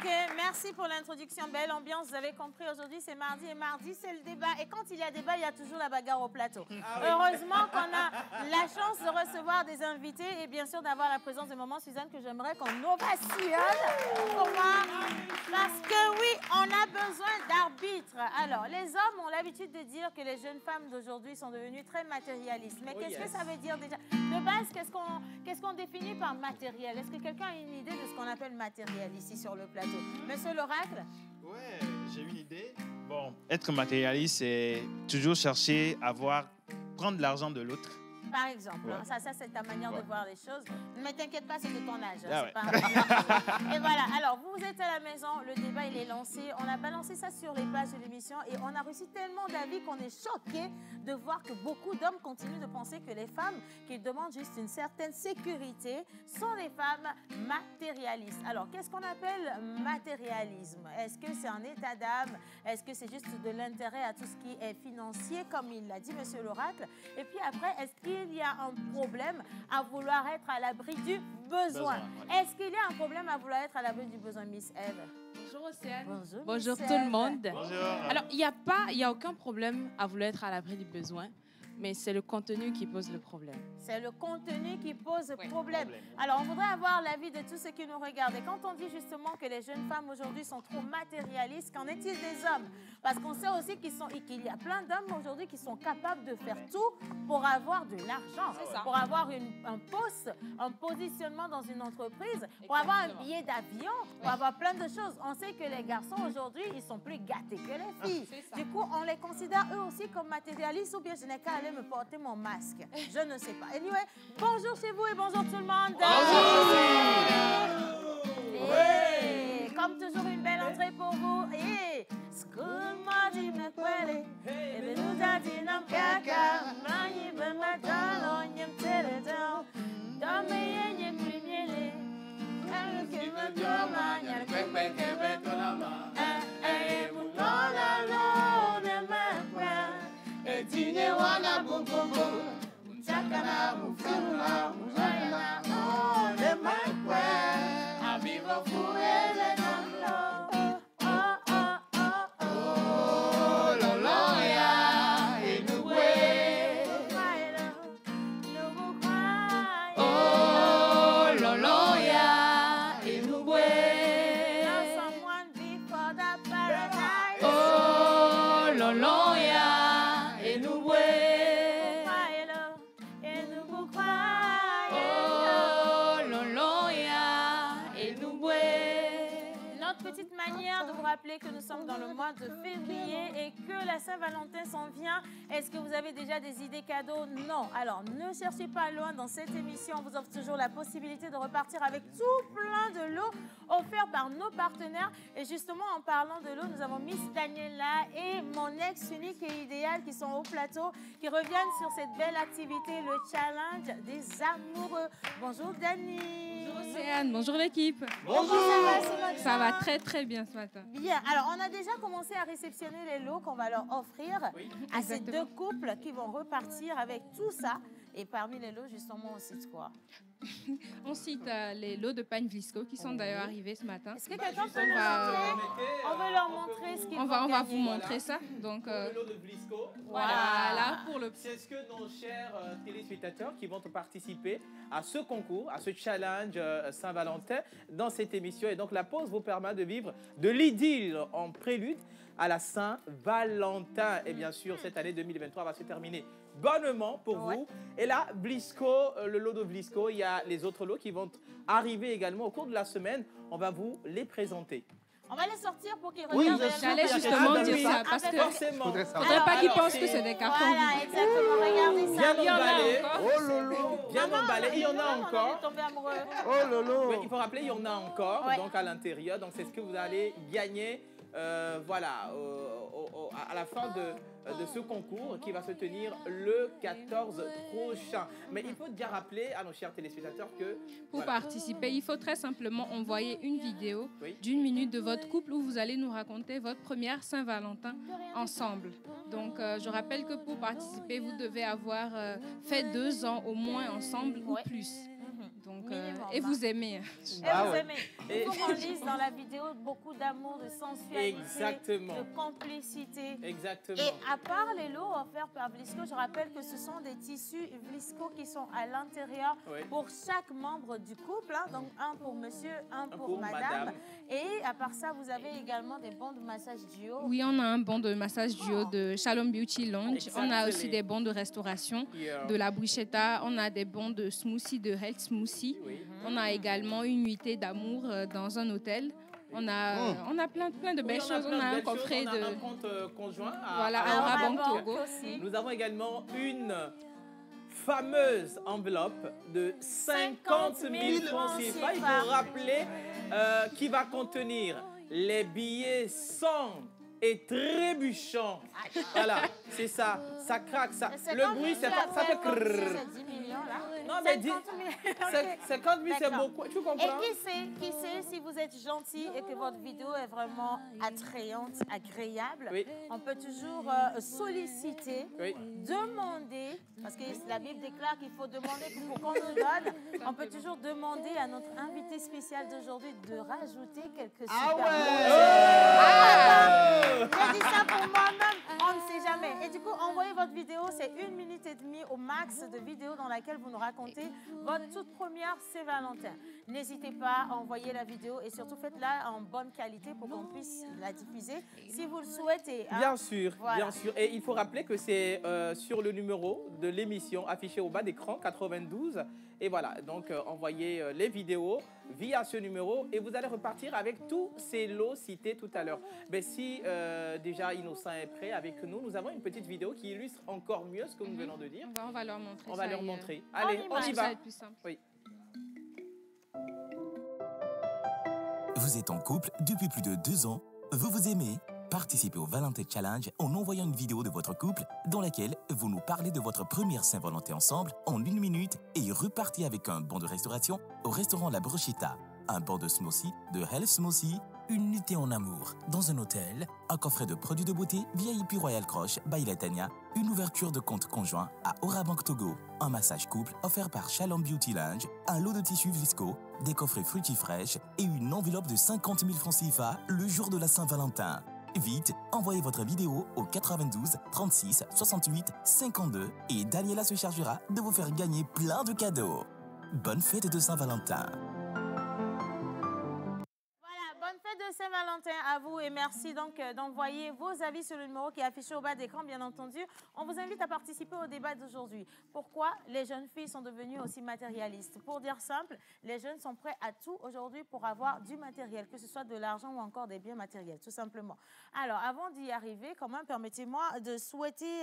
Ok, merci pour l'introduction. Belle ambiance, vous avez compris, aujourd'hui c'est mardi et mardi c'est le débat. Et quand il y a débat, il y a toujours la bagarre au plateau. Heureusement qu'on a la chance de recevoir des invités et bien sûr d'avoir la présence de Maman Suzanne que j'aimerais qu'on ovationne. Parce que oui, on a besoin d'arbitres. Alors, les hommes ont l'habitude de dire que les jeunes femmes d'aujourd'hui sont devenues très matérialistes. Mais qu'est-ce que ça veut dire déjà? De base, qu'est-ce qu'on définit par matériel? Est-ce que quelqu'un a une idée de ce qu'on appelle matériel ici sur le plateau? Monsieur l'Oracle? Ouais, j'ai une idée. Bon, être matérialiste, c'est toujours chercher à prendre l'argent de l'autre. Par exemple, ça c'est ta manière de voir les choses. Mais t'inquiète pas, c'est de ton âge. Et voilà, alors vous êtes à la maison, le débat il est lancé. On a balancé ça sur les pages de l'émission et on a reçu tellement d'avis qu'on est choqués de voir que beaucoup d'hommes continuent de penser que les femmes qui demandent juste une certaine sécurité sont des femmes matérialistes. Alors, qu'est-ce qu'on appelle matérialisme? Est-ce que c'est un état d'âme? Est-ce que c'est juste de l'intérêt à tout ce qui est financier, comme il l'a dit, Monsieur l'Oracle? Et puis après, est-ce qu'il y a un problème à vouloir être à l'abri du besoin? Est-ce qu'il y a un problème à vouloir être à l'abri du besoin, Miss Eve? Bonjour Océane. Bonjour tout le monde. Bonjour. Alors, il n'y a aucun problème à vouloir être à l'abri du besoin, mais c'est le contenu qui pose le problème. C'est le contenu qui pose problème. Alors, on voudrait avoir l'avis de tous ceux qui nous regardent. Et quand on dit justement que les jeunes femmes aujourd'hui sont trop matérialistes, qu'en est-il des hommes? Parce qu'on sait aussi qu'il y a plein d'hommes aujourd'hui qui sont capables de faire tout pour avoir de l'argent, pour avoir un poste, un positionnement dans une entreprise, pour avoir un billet d'avion, pour avoir plein de choses. On sait que les garçons aujourd'hui, ils sont plus gâtés que les filles. Du coup, on les considère eux aussi comme matérialistes ou bien je n'ai qu'à aller me porter mon masque. Je ne sais pas. Anyway, bonjour chez vous et bonjour tout le monde. Bonjour. Et comme toujours, une belle entrée pour vous. Et school mardi me kwele. Et ben nous a dit non kaka. Mani ben matalo nyem teledo. Dame yenye krimiele. Elu ke me toma nyar kwekwe ke me tolama. Munola lo ne me kwa. Etine wana bumbumu. Chakana mufuna mujana o ne me kwa. Abiba fuele nando. De vous rappeler que nous sommes dans le mois de février et que la Saint-Valentin s'en vient. Est-ce que vous avez déjà des idées cadeaux? Non. Alors, ne cherchez pas loin. Dans cette émission, on vous offre toujours la possibilité de repartir avec tout plein de lots offerts par nos partenaires. Et justement, en parlant de lots, nous avons Miss Daniela et mon ex unique et idéal qui sont au plateau, qui reviennent sur cette belle activité, le challenge des amoureux. Bonjour Dani. Bonjour Océane, bonjour l'équipe. Bonjour. Ça va très très bien ce matin. Bien, alors on a déjà commencé à réceptionner les lots qu'on va leur offrir à ces deux couples qui vont repartir avec tout ça. Et parmi les lots, justement, on cite quoi? On cite les lots de pain Vlisco qui sont d'ailleurs arrivés ce matin. Est-ce que quelqu'un peut nous montrer? On veut leur montrer ce qu'ils vont On va vous montrer ça. Donc, le lot de Vlisco. Voilà, pour le... C'est ce que nos chers téléspectateurs qui vont participer à ce concours, à ce challenge Saint-Valentin dans cette émission. Et donc, la pause vous permet de vivre de l'idylle en prélude à la Saint-Valentin. Et bien sûr, cette année 2023 va se terminer bonnement pour vous. Et là, Vlisco, le lot de Vlisco, il y a les autres lots qui vont arriver également au cours de la semaine. On va vous les présenter. On va les sortir pour qu'ils regardent. J'allais justement dire ça parce que forcément. Faudrait pas qu'ils pensent que c'est des cartons. Voilà, exactement. Regardez ça. Bien emballé. Oh lolo. Bien emballé. Il y en a encore. On est tombé amoureux. Oh lolo. Oui, il faut rappeler, il y en a encore donc à l'intérieur. Donc c'est ce que vous allez gagner. Voilà, à la fin de ce concours qui va se tenir le 14 prochain. Mais il faut déjà rappeler à nos chers téléspectateurs que... Pour participer, il faut très simplement envoyer une vidéo d'1 minute de votre couple où vous allez nous raconter votre première Saint-Valentin ensemble. Donc, je rappelle que pour participer, vous devez avoir fait 2 ans au moins ensemble ou plus. Donc, Minimum, et vous aimez. Et vous aimez. Il faut qu'on lise dans la vidéo beaucoup d'amour, de sensualité, de complicité. Exactement. Et à part les lots offerts par Vlisco, je rappelle que ce sont des tissus Vlisco qui sont à l'intérieur pour chaque membre du couple. Hein. Donc, un pour monsieur, un pour madame. Et à part ça, vous avez également des bons de massage duo. Oui, on a un bon de massage duo de Shalom Beauty Lounge. On a aussi des bons de restauration de la Bruschetta. On a des bons de smoothie, de health smoothie. On a également une nuitée d'amour dans un hôtel. On a plein de belles choses. On a un coffret de... On a un compte conjoint à Orabank Togo. Nous avons également une fameuse enveloppe de 50 000 francs CFA. Il faut rappeler qui va contenir les billets sans et trébuchant. Voilà, c'est ça. Ça craque, ça. Le bruit, ça fait crrrr. 10 millions là. Non, mais 50 000, c'est beaucoup. Tu comprends? Et qui sait, si vous êtes gentil et que votre vidéo est vraiment attrayante, agréable, on peut toujours solliciter, demander, parce que la Bible déclare qu'il faut demander pour qu'on nous donne. On peut toujours demander à notre invité spécial d'aujourd'hui de rajouter quelques super J'ai dit ça pour moi-même, on ne sait jamais. Et du coup, envoyez votre vidéo, c'est 1 minute et demie au max de vidéo dans laquelle vous nous racontez votre toute première Saint-Valentin. N'hésitez pas à envoyer la vidéo et surtout faites-la en bonne qualité pour qu'on puisse la diffuser si vous le souhaitez. Hein. Bien sûr, bien sûr. Et il faut rappeler que c'est sur le numéro de l'émission affiché au bas d'écran, 92. Et voilà, donc envoyez les vidéos via ce numéro et vous allez repartir avec tous ces lots cités tout à l'heure. Mais si déjà Innocent est prêt avec nous, nous avons une petite vidéo qui illustre encore mieux ce que nous venons de dire. On va leur montrer. On va leur montrer. Allez, on y va. Ça va être plus simple. Oui. Vous êtes en couple depuis plus de 2 ans, vous vous aimez. Participez au Valentin Challenge en envoyant une vidéo de votre couple dans laquelle vous nous parlez de votre première Saint-Valentin ensemble en 1 minute et repartez avec un bon de restauration au restaurant La Bruschetta, un bon de smoothie, de health smoothie, une nuitée en amour dans un hôtel, un coffret de produits de beauté VIP Royal Croche by Latania, une ouverture de compte conjoint à Orabank Togo, un massage couple offert par Shalom Beauty Lounge, un lot de tissus Vlisco, des coffrets fruitifresh et une enveloppe de 50 000 francs CFA le jour de la Saint-Valentin. Vite, envoyez votre vidéo au 92 36 68 52 et Daniela se chargera de vous faire gagner plein de cadeaux. Bonne fête de Saint-Valentin! De Saint-Valentin à vous et merci donc d'envoyer vos avis sur le numéro qui est affiché au bas d'écran, bien entendu. On vous invite à participer au débat d'aujourd'hui. Pourquoi les jeunes filles sont devenues aussi matérialistes? Pour dire simple, les jeunes sont prêts à tout aujourd'hui pour avoir du matériel, que ce soit de l'argent ou encore des biens matériels, tout simplement. Alors, avant d'y arriver, quand même, permettez-moi de souhaiter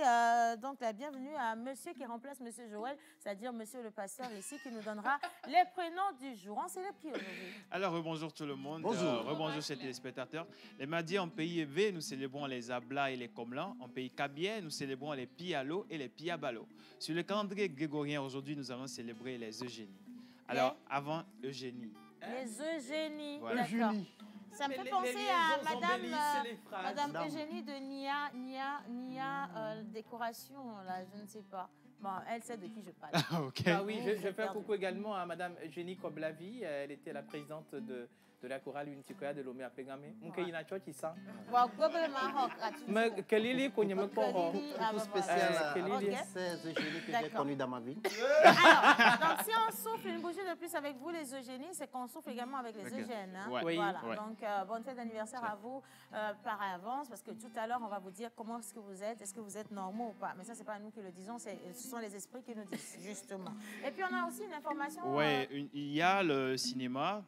donc la bienvenue à monsieur qui remplace monsieur Joël, c'est-à-dire monsieur le pasteur ici, qui nous donnera les prénoms du jour. On célèbre qui aujourd'hui? Alors, rebonjour tout le monde. Bonjour. Rebonjour chers téléspectateurs. Les mardis en pays élevé, nous célébrons les Abla et les Komlan. En pays Kabier, nous célébrons les Pialo et les Piabalo. Sur le calendrier grégorien, aujourd'hui, nous allons célébrer les Eugénies. Alors, avant Eugénie. Les Eugénies, voilà. D'accord. Ça me fait penser à Madame Eugénie de Nia Décoration, là, je ne sais pas. Bon, elle sait de qui je parle. Okay. Ah oui, je fais un coucou également à Madame Eugénie Koblavi. Elle était la présidente de la chorale Unitikoya de Lomé à Pégame. Mon ina chochi sang. Mais Kelili qu'on y me prend. Tout spécial c'est Eugénie que j'ai connu dans ma vie. Alors, donc si on souffle une bougie de plus avec vous les Eugénies, c'est qu'on souffle également avec les Eugènes. Hein? Ouais. Voilà. Ouais. Donc bonne fête d'anniversaire à vous par avance, parce que tout à l'heure on va vous dire comment est-ce que vous êtes, est-ce que vous êtes normaux ou pas. Mais ça c'est pas nous qui le disons, ce sont les esprits qui nous disent justement. Et puis on a aussi une information. Oui, il y a le cinéma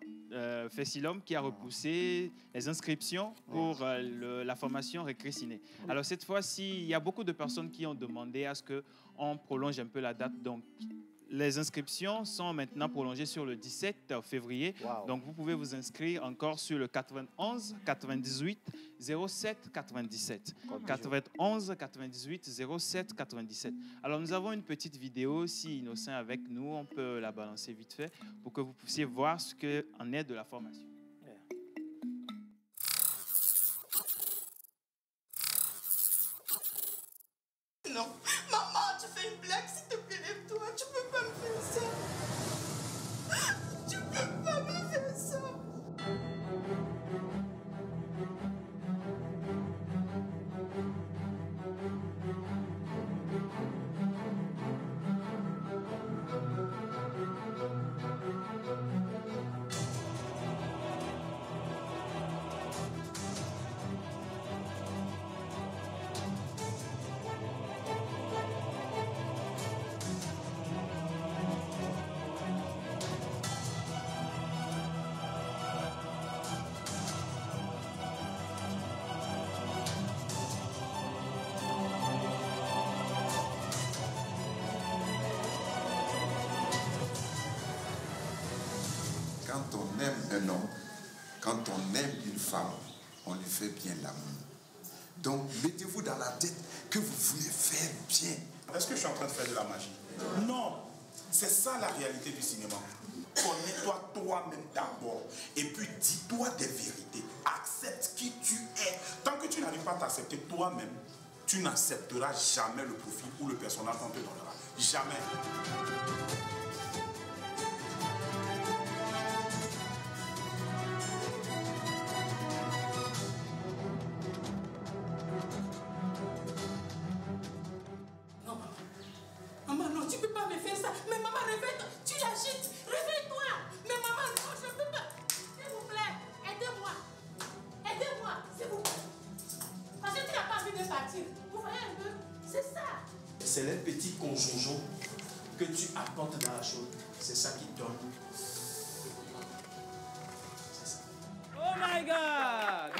Fessilom qui a repoussé les inscriptions pour la formation récrécinée. Alors cette fois-ci, il y a beaucoup de personnes qui ont demandé à ce qu'on prolonge un peu la date. Donc les inscriptions sont maintenant prolongées sur le 17 février. Wow. Donc vous pouvez vous inscrire encore sur le 91 98 07 97. 91 98 07 97. Alors nous avons une petite vidéo, si Innocent est avec nous, on peut la balancer vite fait pour que vous puissiez voir ce qu'en est de la formation. Non, maman, tu fais une blague, s'il te plaît, lève-toi, tu peux pas me faire ça. quand on aime un homme, quand on aime une femme, on lui fait bien l'amour. Donc, mettez-vous dans la tête que vous voulez faire bien. Est-ce que je suis en train de faire de la magie? Non. C'est ça la réalité du cinéma. Connais-toi toi-même d'abord. Et puis dis-toi des vérités. Accepte qui tu es. Tant que tu n'arrives pas à t'accepter toi-même, tu n'accepteras jamais le profil ou le personnage qu'on te donnera. Jamais. C'est les petits conjonctions que tu apportes dans la chose. C'est ça qui donne. Oh my God!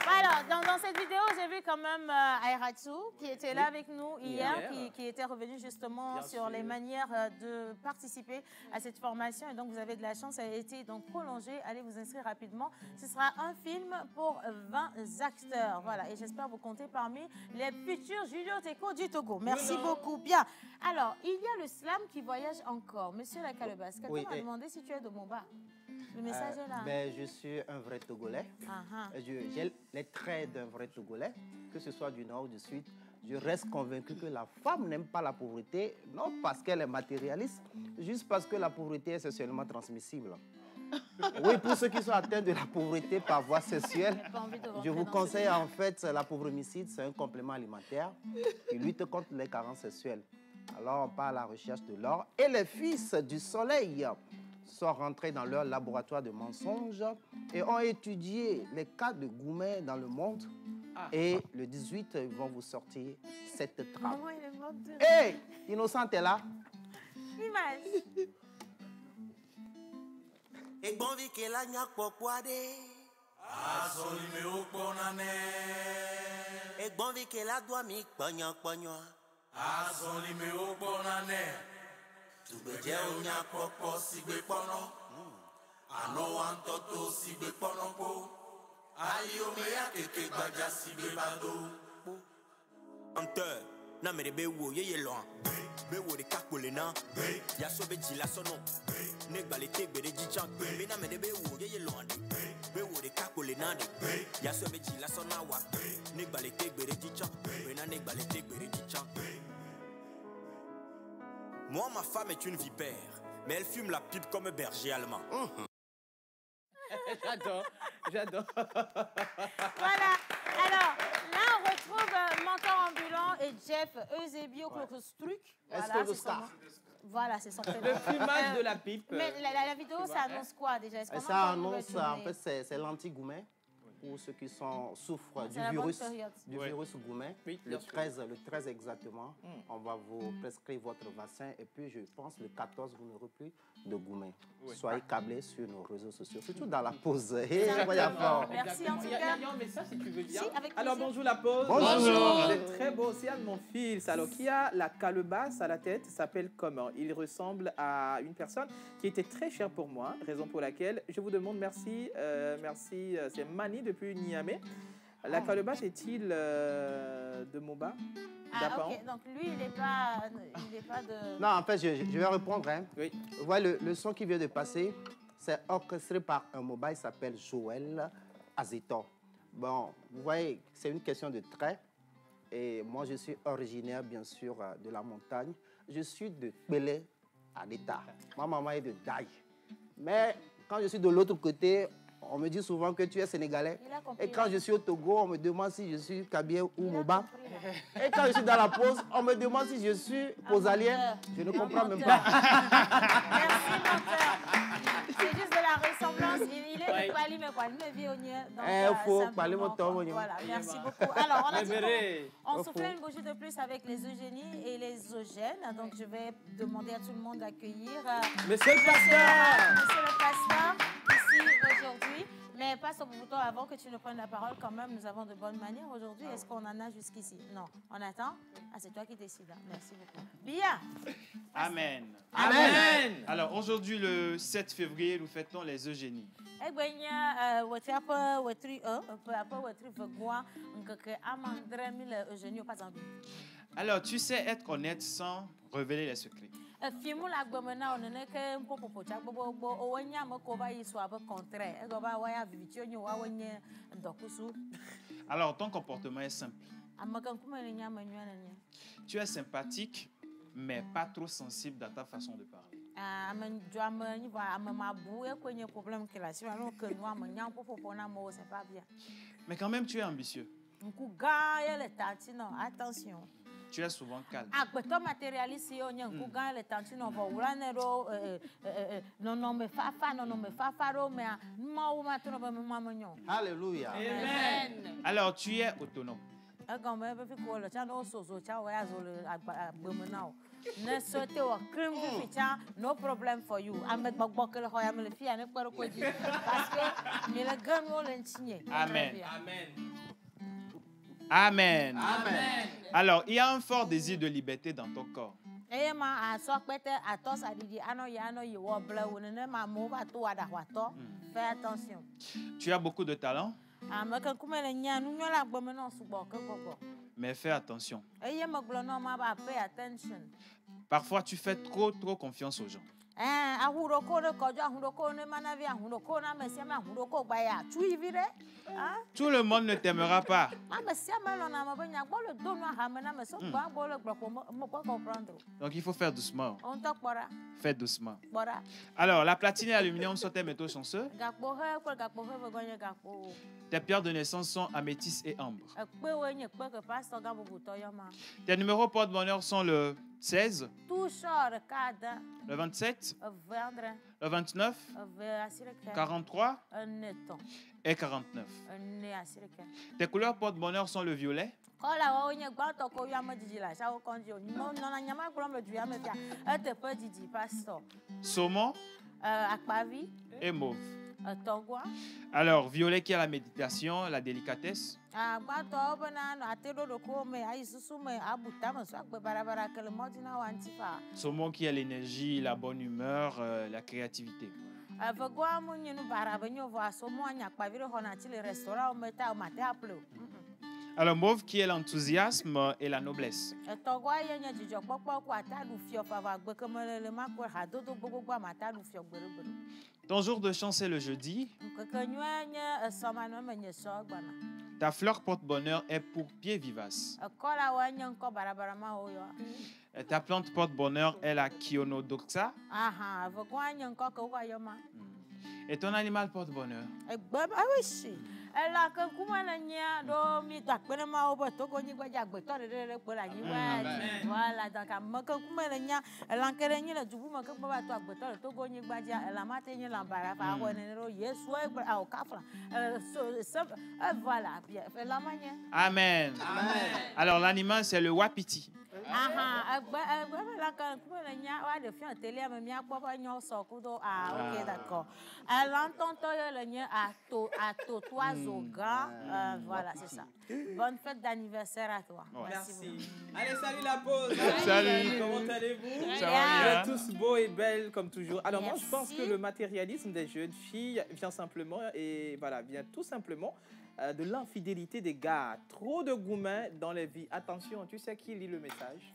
Alors, dans cette vidéo, j'ai vu quand même Airatsu qui était là avec nous hier, qui était revenu justement sur les manières de participer à cette formation. Et donc, vous avez de la chance, ça a été donc prolongé. Allez vous inscrire rapidement. Ce sera un film pour 20 acteurs. Voilà, et j'espère vous compter parmi les futurs Julio Teco du Togo. Merci beaucoup. Bien. Alors, il y a le slam qui voyage encore. Monsieur la Calebasse, quelqu'un m'a demandé si tu es de Moba. Le message est là. Ben, je suis un vrai Togolais. J'ai les traits d'un vrai Togolais, que ce soit du nord ou du sud. Je reste convaincu que la femme n'aime pas la pauvreté, non parce qu'elle est matérialiste, juste parce que la pauvreté est sexuellement transmissible. Oui, pour ceux qui sont atteints de la pauvreté par voie sexuelle, je vous conseille en fait la pauvremicide, c'est un complément alimentaire qui lutte contre les carences sexuelles. Alors on part à la recherche de l'or et les fils du soleil sont rentrés dans leur laboratoire de mensonges et ont étudié les cas de Goumet dans le monde. Et le 18, ils vont vous sortir cette trame. Hé, Innocente est là. Image. Et bon vi que la nya pokwade. Azoli me oponane. Et bon vi que la doit mi pagnon pagnon. Azoli me oponane. Tu be je nya pokpo sigbe pono. Ano antoto sigbe pono po. Ayo me ya keke gbaja sigbe bado. Ante na me de be wo ye loin. Be wo de kakole na. Ya so be jila so no. Ne gbale te gbe de jichan. Me na me de be wo ye loin. Be wo de kakole na de. Ya so be jila so na wa. Ne gbale te gbe de jichan. Me na ne gbale te gbe de jichan. Moi, ma femme est une vipère, mais elle fume la pipe comme un berger allemand. J'adore, j'adore. Voilà. Alors, là, on retrouve Mentor Ambulant et Jeff Eusebio Clocostruc. Voilà, c'est son prénom. Le fumage de la pipe. Mais la vidéo, ça annonce quoi déjà? Ça annonce, en fait, c'est l'anti-Goumet. Pour ceux qui souffrent du virus Goumet, le 13 exactement, on va vous prescrire votre vaccin et puis je pense le 14, vous n'aurez plus de Goumet. Soyez câblés sur nos réseaux sociaux, surtout dans la pause. Merci en tout cas. Il y a un message si tu veux bien. Si, alors bonjour la pause. Bonjour. C'est très beau, c'est un de mon fils. Alors qui a la calebasse à la tête s'appelle comment? Il ressemble à une personne qui était très chère pour moi, raison pour laquelle je vous demande merci. Merci, c'est Mani depuis Niamey. La calebasse est-il de Moba? Ok, donc lui, il n'est pas de... Non, en fait, je vais répondre. Hein. Oui. Vous voyez, le son qui vient de passer, c'est orchestré par un Moba, il s'appelle Joël Azetor. Bon, vous voyez, c'est une question de trait. Et moi, je suis originaire, bien sûr, de la montagne. Je suis de Pelé à l'État. Ma maman est de Daï. Mais quand je suis de l'autre côté, on me dit souvent que tu es sénégalais. Et quand je suis au Togo, on me demande si je suis Kabien ou Moba. Et quand je suis dans la pause, on me demande si je suis posalien. Je ne comprends même pas. Merci, menteur. C'est juste de la ressemblance. Il est de Kwali, mais Kwali est violonnier. Il faut parler mon temps. Voilà, merci beaucoup. Alors, on a dit qu'on soufflait une bougie de plus avec les Eugénie et les Eugènes. Donc, je vais demander à tout le monde d'accueillir Monsieur le pasteur. Monsieur le pasteur, ici aujourd'hui. Mais Pasteur Boubouton, avant que tu ne prennes la parole, quand même, nous avons de bonnes manières aujourd'hui. Est-ce qu'on en a jusqu'ici? Non. On attend? Ah, c'est toi qui décides. Merci beaucoup. Bien. Amen. Amen. Alors, aujourd'hui, le 7 février, nous fêtons les Eugénies. Alors, tu sais être honnête sans révéler les secrets. Alors, ton comportement est simple. Tu es sympathique, mais pas trop sensible dans ta façon de parler. Mais quand même, tu es ambitieux. Attention. Tu es souvent calme. Alléluia. Amen. Alors, tu es autonome. No problem for you. Amen. Amen. Amen. Amen. Alors, il y a un fort désir de liberté dans ton corps. Fais attention. Tu as beaucoup de talent, mais fais attention. Parfois, tu fais trop confiance aux gens. Tout le monde ne t'aimera pas. Donc il faut faire doucement. Fais doucement. Alors, la platine et l'aluminium sont tes métaux chanceux. Tes pierres de naissance sont améthyste et ambre. Tes numéros porte-bonheur sont le 16, le 27, le 29, 43 et 49. Tes couleurs porte-bonheur sont le violet, saumon et mauve. Alors, violet qui a la méditation, la délicatesse. Saumon qui a l'énergie, la bonne humeur, la créativité. Alors, mauve qui est l'enthousiasme et la noblesse. Ton jour de chance est le jeudi. Ta fleur porte-bonheur est pourpier vivace. Ta plante porte-bonheur est la Chionodoxa. Et ton animal porte-bonheur? Amen. Alors l'animal c'est le wapiti. Ok, d'accord. Voilà, c'est ça. Bonne fête d'anniversaire à toi. Merci. Allez, salut la pause. Salut. Comment allez-vous? Ça va bien. Vous êtes tous beaux et belles comme toujours. Alors moi, je pense que le matérialisme des jeunes filles vient simplement vient tout simplement de l'infidélité des gars. Trop de gourmets dans les vies. Attention, tu sais qui lit le message?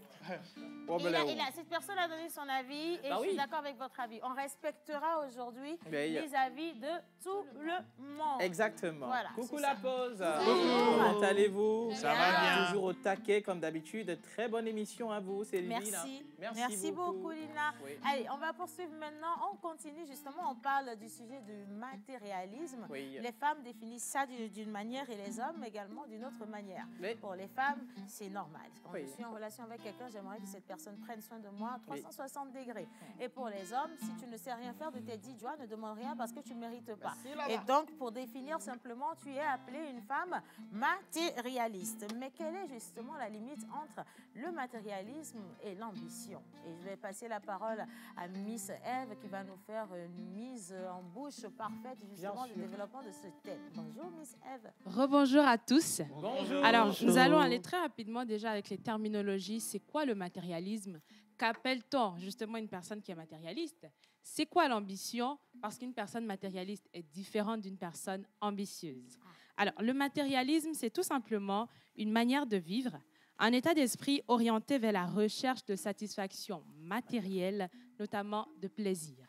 Cette personne a donné son avis et je suis d'accord avec votre avis. On respectera aujourd'hui les avis de tout le monde. Exactement. Voilà, coucou la pause. Comment allez-vous? Ça va bien. Toujours au taquet comme d'habitude. Très bonne émission à vous, c'est Lina. Merci beaucoup, Lina. Oui. Allez, on va poursuivre maintenant. On continue justement. On parle du sujet du matérialisme. Oui. Les femmes définissent ça d'une d'une manière et les hommes également d'une autre manière. Mais pour les femmes, c'est normal. Quand je suis en relation avec quelqu'un, j'aimerais que cette personne prenne soin de moi à 360 degrés. Et pour les hommes, si tu ne sais rien faire de tes 10 doigts, ne demande rien parce que tu ne mérites pas. Et donc, pour définir simplement, tu es appelée une femme matérialiste. Mais quelle est justement la limite entre le matérialisme et l'ambition? Et je vais passer la parole à Miss Eve qui va nous faire une mise en bouche parfaite justement du développement de ce thème. Bonjour Miss Eve. Rebonjour à tous. Bonjour. Alors, nous allons aller très rapidement déjà avec les terminologies. C'est quoi le matérialisme? Qu'appelle-t-on justement une personne qui est matérialiste? C'est quoi l'ambition? Parce qu'une personne matérialiste est différente d'une personne ambitieuse. Alors, le matérialisme, c'est tout simplement une manière de vivre, un état d'esprit orienté vers la recherche de satisfaction matérielle, notamment de plaisir.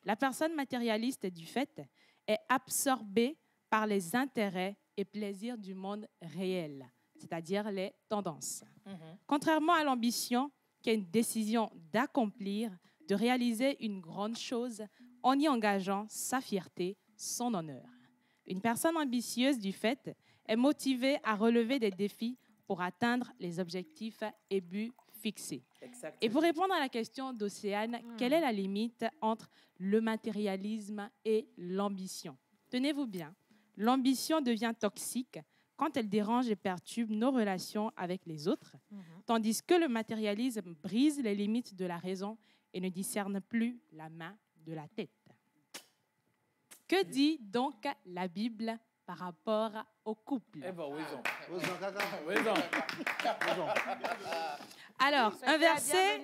La personne matérialiste, du fait, est absorbée par les intérêts et plaisirs du monde réel, c'est-à-dire les tendances. Contrairement à l'ambition, qui est une décision d'accomplir, de réaliser une grande chose en y engageant sa fierté, son honneur. Une personne ambitieuse, du fait, est motivée à relever des défis pour atteindre les objectifs et buts fixés. Exactement. Et pour répondre à la question d'Océane, quelle est la limite entre le matérialisme et l'ambition? Tenez-vous bien, l'ambition devient toxique quand elle dérange et perturbe nos relations avec les autres, tandis que le matérialisme brise les limites de la raison et ne discerne plus la main de la tête. Que dit donc la Bible par rapport au couple? Alors, un verset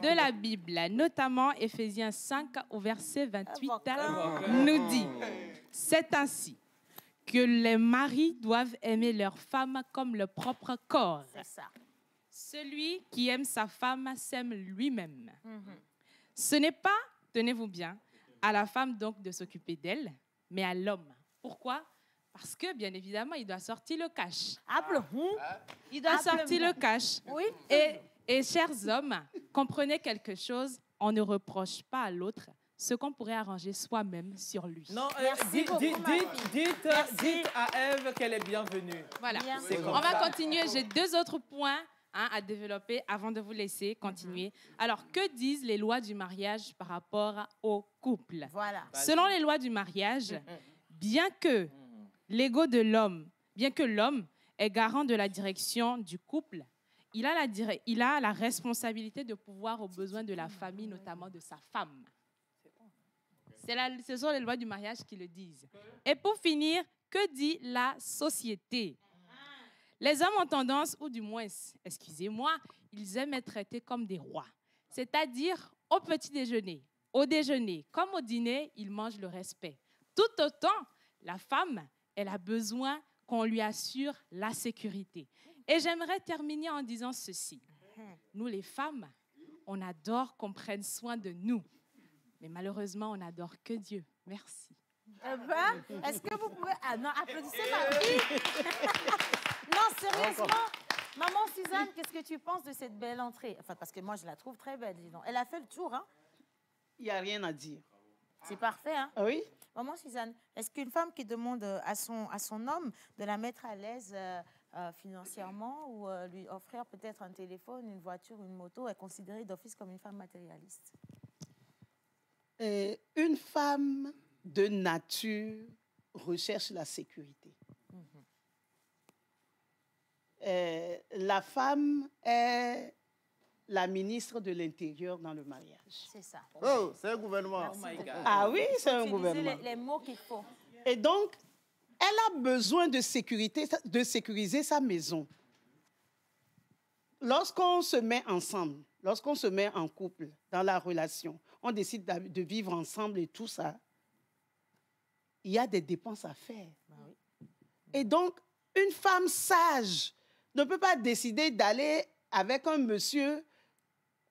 de la Bible, notamment Éphésiens 5 au verset 28, nous dit: c'est ainsi que les maris doivent aimer leur femme comme leur propre corps. C'est ça. Celui qui aime sa femme s'aime lui-même. Ce n'est pas, tenez-vous bien, à la femme donc de s'occuper d'elle, mais à l'homme. Pourquoi? Parce que, bien évidemment, il doit sortir le cash. Il doit sortir le cash. Oui. Et chers hommes, comprenez quelque chose, on ne reproche pas à l'autre ce qu'on pourrait arranger soi-même sur lui. Non, dites à Ève qu'elle est bienvenue. Voilà. On va continuer. J'ai 2 autres points à développer avant de vous laisser continuer. Alors, que disent les lois du mariage par rapport au couple? Voilà. Selon les lois du mariage, bien que l'ego de l'homme, bien que l'homme est garant de la direction du couple, il a la responsabilité de pouvoir aux besoins de la famille, notamment de sa femme. Ce sont les lois du mariage qui le disent. Et pour finir, que dit la société? Les hommes ont tendance, ou du moins, excusez-moi, ils aiment être traités comme des rois. C'est-à-dire, au petit déjeuner, au déjeuner, comme au dîner, ils mangent le respect. Tout autant, la femme, elle a besoin qu'on lui assure la sécurité. Et j'aimerais terminer en disant ceci. Nous, les femmes, on adore qu'on prenne soin de nous. Mais malheureusement, on n'adore que Dieu. Merci. Est-ce que vous pouvez... Ah non, applaudissez ma fille. Non, sérieusement. Maman Suzanne, qu'est-ce que tu penses de cette belle entrée? Enfin, parce que moi, je la trouve très belle, dis donc. Elle a fait le tour, hein? Il n'y a rien à dire. C'est parfait, hein? Oui. Maman Suzanne, est-ce qu'une femme qui demande à son homme de la mettre à l'aise financièrement ou lui offrir peut-être un téléphone, une voiture, une moto, est considérée d'office comme une femme matérialiste? Une femme de nature recherche la sécurité. La femme est la ministre de l'Intérieur dans le mariage. C'est ça. Oh, c'est un gouvernement. Ah oui, c'est un gouvernement. Les mots qu'il faut. Et donc, elle a besoin de sécuriser sa maison. Lorsqu'on se met ensemble, lorsqu'on se met en couple, dans la relation, on décide de vivre ensemble et tout ça, il y a des dépenses à faire. Et donc, une femme sage ne peut pas décider d'aller avec un monsieur.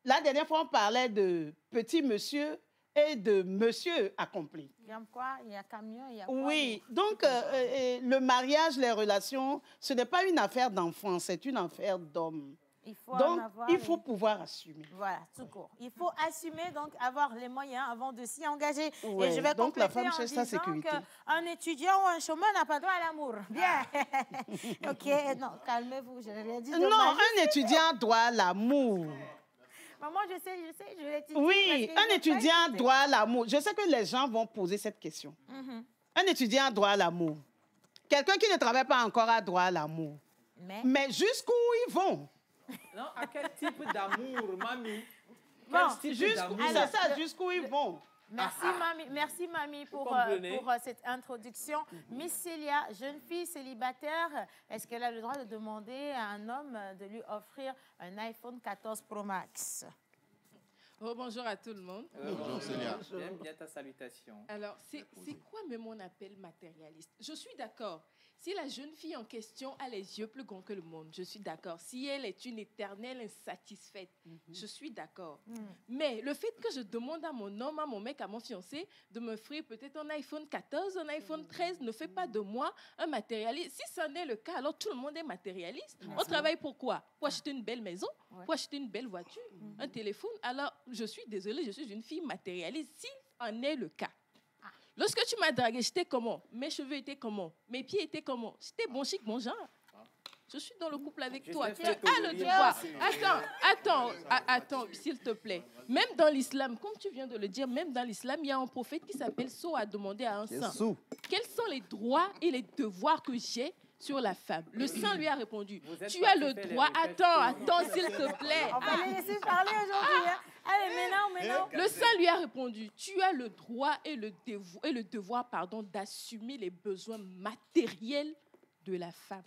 La dernière fois, on parlait de petit monsieur et de monsieur accompli. Il y a quoi? Il y a camion, il y a quoi? Oui, donc le mariage, les relations, ce n'est pas une affaire d'enfant, c'est une affaire d'homme. Il faut pouvoir assumer. Voilà, tout court. Il faut assumer, donc avoir les moyens avant de s'y engager. Ouais, et je vais donc la compléter femme cherche sa sécurité. Un étudiant ou un chômeur n'a pas droit à l'amour. Bien. OK, non, calmez-vous, je n'ai rien dit. Non, un étudiant doit l'amour. Maman, je sais, je l'ai dit. Oui, un étudiant doit l'amour. Je sais que les gens vont poser cette question. Un étudiant doit l'amour. Quelqu'un qui ne travaille pas encore a droit à l'amour. Mais jusqu'où ils vont? Non, à quel type d'amour, mamie? Jusqu'où ils vont? Merci, mamie, pour cette introduction. Miss Célia, jeune fille célibataire, est-ce qu'elle a le droit de demander à un homme de lui offrir un iPhone 14 Pro Max? Bonjour à tout le monde. Bonjour Célia. J'aime bien ta salutation. Alors, c'est quoi même on appelle matérialiste? Je suis d'accord. Si la jeune fille en question a les yeux plus grands que le monde, je suis d'accord. Si elle est une éternelle insatisfaite, je suis d'accord. Mais le fait que je demande à mon homme, à mon mec, à mon fiancé de m'offrir peut-être un iPhone 14, un iPhone 13 ne fait pas de moi un matérialiste. Si ce n'est le cas, alors tout le monde est matérialiste. On travaille pour quoi? Pour acheter une belle maison, pour acheter une belle voiture, un téléphone. Alors, je suis désolée, je suis une fille matérialiste. Si en est le cas. Lorsque tu m'as dragué, j'étais comment? Mes cheveux étaient comment? Mes pieds étaient comment? J'étais bon chic, bon genre. Je suis dans le couple avec toi. Tu as le droit. Attends, s'il te plaît. Même dans l'islam, comme tu viens de le dire, même dans l'islam, il y a un prophète qui s'appelle So a demandé à un saint. Quels sont les droits et les devoirs que j'ai sur la femme? Le saint lui a répondu, tu as le droit. Attends, s'il te plaît. On va les laisser parler aujourd'hui. Allez, maintenant. Le saint lui a répondu, tu as le droit et le devoir d'assumer les besoins matériels de la femme.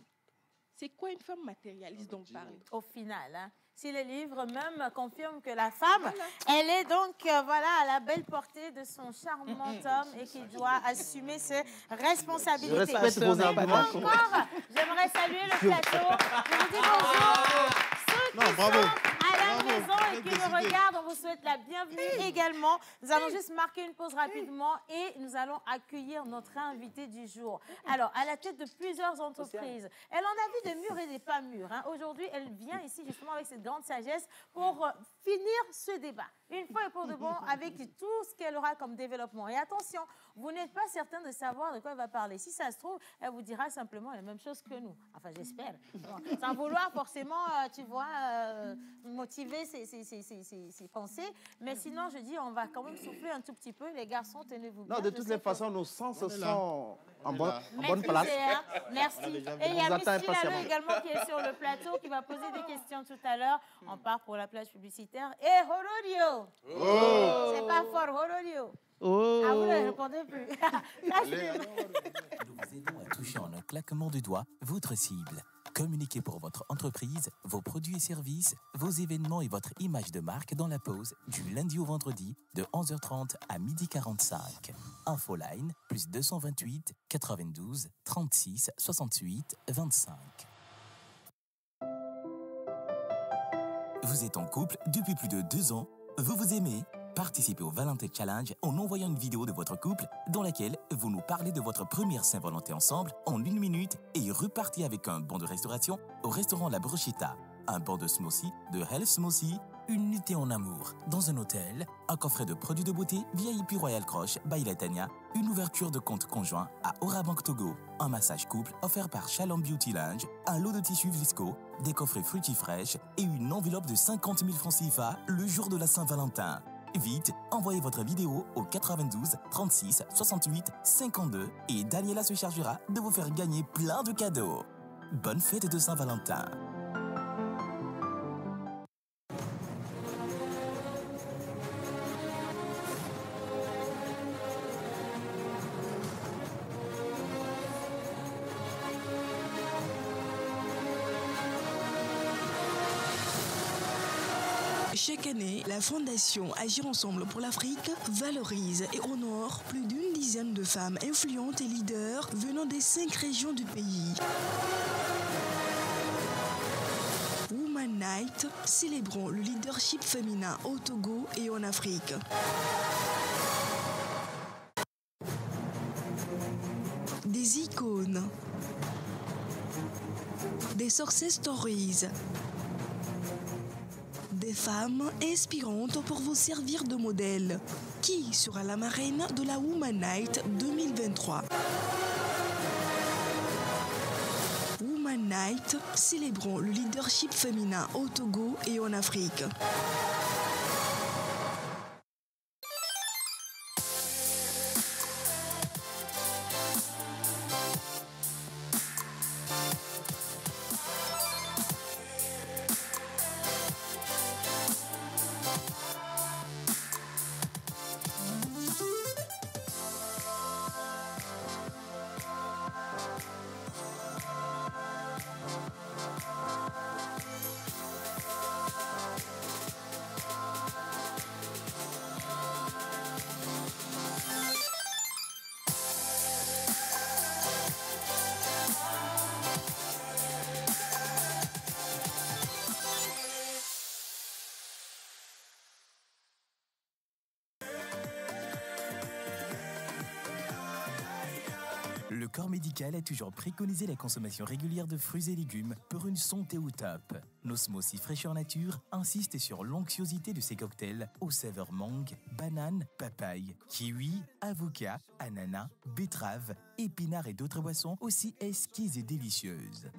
C'est quoi une femme matérialiste dont parle? Au final, si le livre même confirme que la femme, elle est donc à la belle portée de son charmant homme et qu'il doit assumer ses responsabilités. Je respecte vos arguments. Encore, j'aimerais saluer le plateau. Je vous dis bonjour. Ceux qui sont à la maison et qui nous regardent, on vous souhaite la bienvenue également. Nous allons juste marquer une pause rapidement et nous allons accueillir notre invitée du jour. Alors, à la tête de plusieurs entreprises, elle en a vu des mûrs et des pas mûrs. Aujourd'hui, elle vient ici justement avec cette grande sagesse pour finir ce débat. Une fois et pour de bon, avec tout ce qu'elle aura comme développement. Et attention, vous n'êtes pas certain de savoir de quoi elle va parler. Si ça se trouve, elle vous dira simplement la même chose que nous. Enfin, j'espère. Sans vouloir forcément, motiver ses pensées. Mais sinon, je dis, on va quand même souffler un tout petit peu. Les garçons, tenez-vous bien. Non, de toutes les façons, nos sens sont en bonne place. Merci. Et il y a Miss Lalo également qui est sur le plateau, qui va poser des questions tout à l'heure. On part pour la plage publicitaire. Et Hororio! C'est pas fort, Hororio. Ah, vous ne répondez plus. Nous vous aidons à toucher en un claquement de doigts votre cible. Communiquez pour votre entreprise, vos produits et services, vos événements et votre image de marque dans la pause du lundi au vendredi de 11h30 à 12h45. Infoline plus 228 92 36 68 25. Vous êtes en couple depuis plus de 2 ans, vous vous aimez? Participez au Valentin Challenge en envoyant une vidéo de votre couple dans laquelle vous nous parlez de votre première Saint-Valentin ensemble en 1 minute et repartez avec un bon de restauration au restaurant La Bruschetta, un bon de smoothie de Health Smoothie, une nuitée en amour dans un hôtel, un coffret de produits de beauté VIP Royal Croche by Latania, une ouverture de compte conjoint à Orabank Togo, un massage couple offert par Shalom Beauty Lounge, un lot de tissus Visco, des coffrets Fruity Fresh et une enveloppe de 50 000 francs CFA le jour de la Saint-Valentin. Vite, envoyez votre vidéo au 92 36 68 52 et Daniela se chargera de vous faire gagner plein de cadeaux. Bonne fête de Saint-Valentin! Chaque année, la Fondation Agir Ensemble pour l'Afrique valorise et honore plus d'une dizaine de femmes influentes et leaders venant des 5 régions du pays. Woman Night, célébrons le leadership féminin au Togo et en Afrique. Des icônes, des success stories, femmes inspirantes pour vous servir de modèle. Qui sera la marraine de la Woman Night 2023? Woman Night, célébrons le leadership féminin au Togo et en Afrique. Le corps médical a toujours préconisé la consommation régulière de fruits et légumes pour une santé au top. Nos smoothies fraîcheur nature insistent sur l'onctuosité de ces cocktails aux saveurs mangue, banane, papaye, kiwi, avocat, ananas, betterave, épinards et d'autres boissons aussi exquises et délicieuses.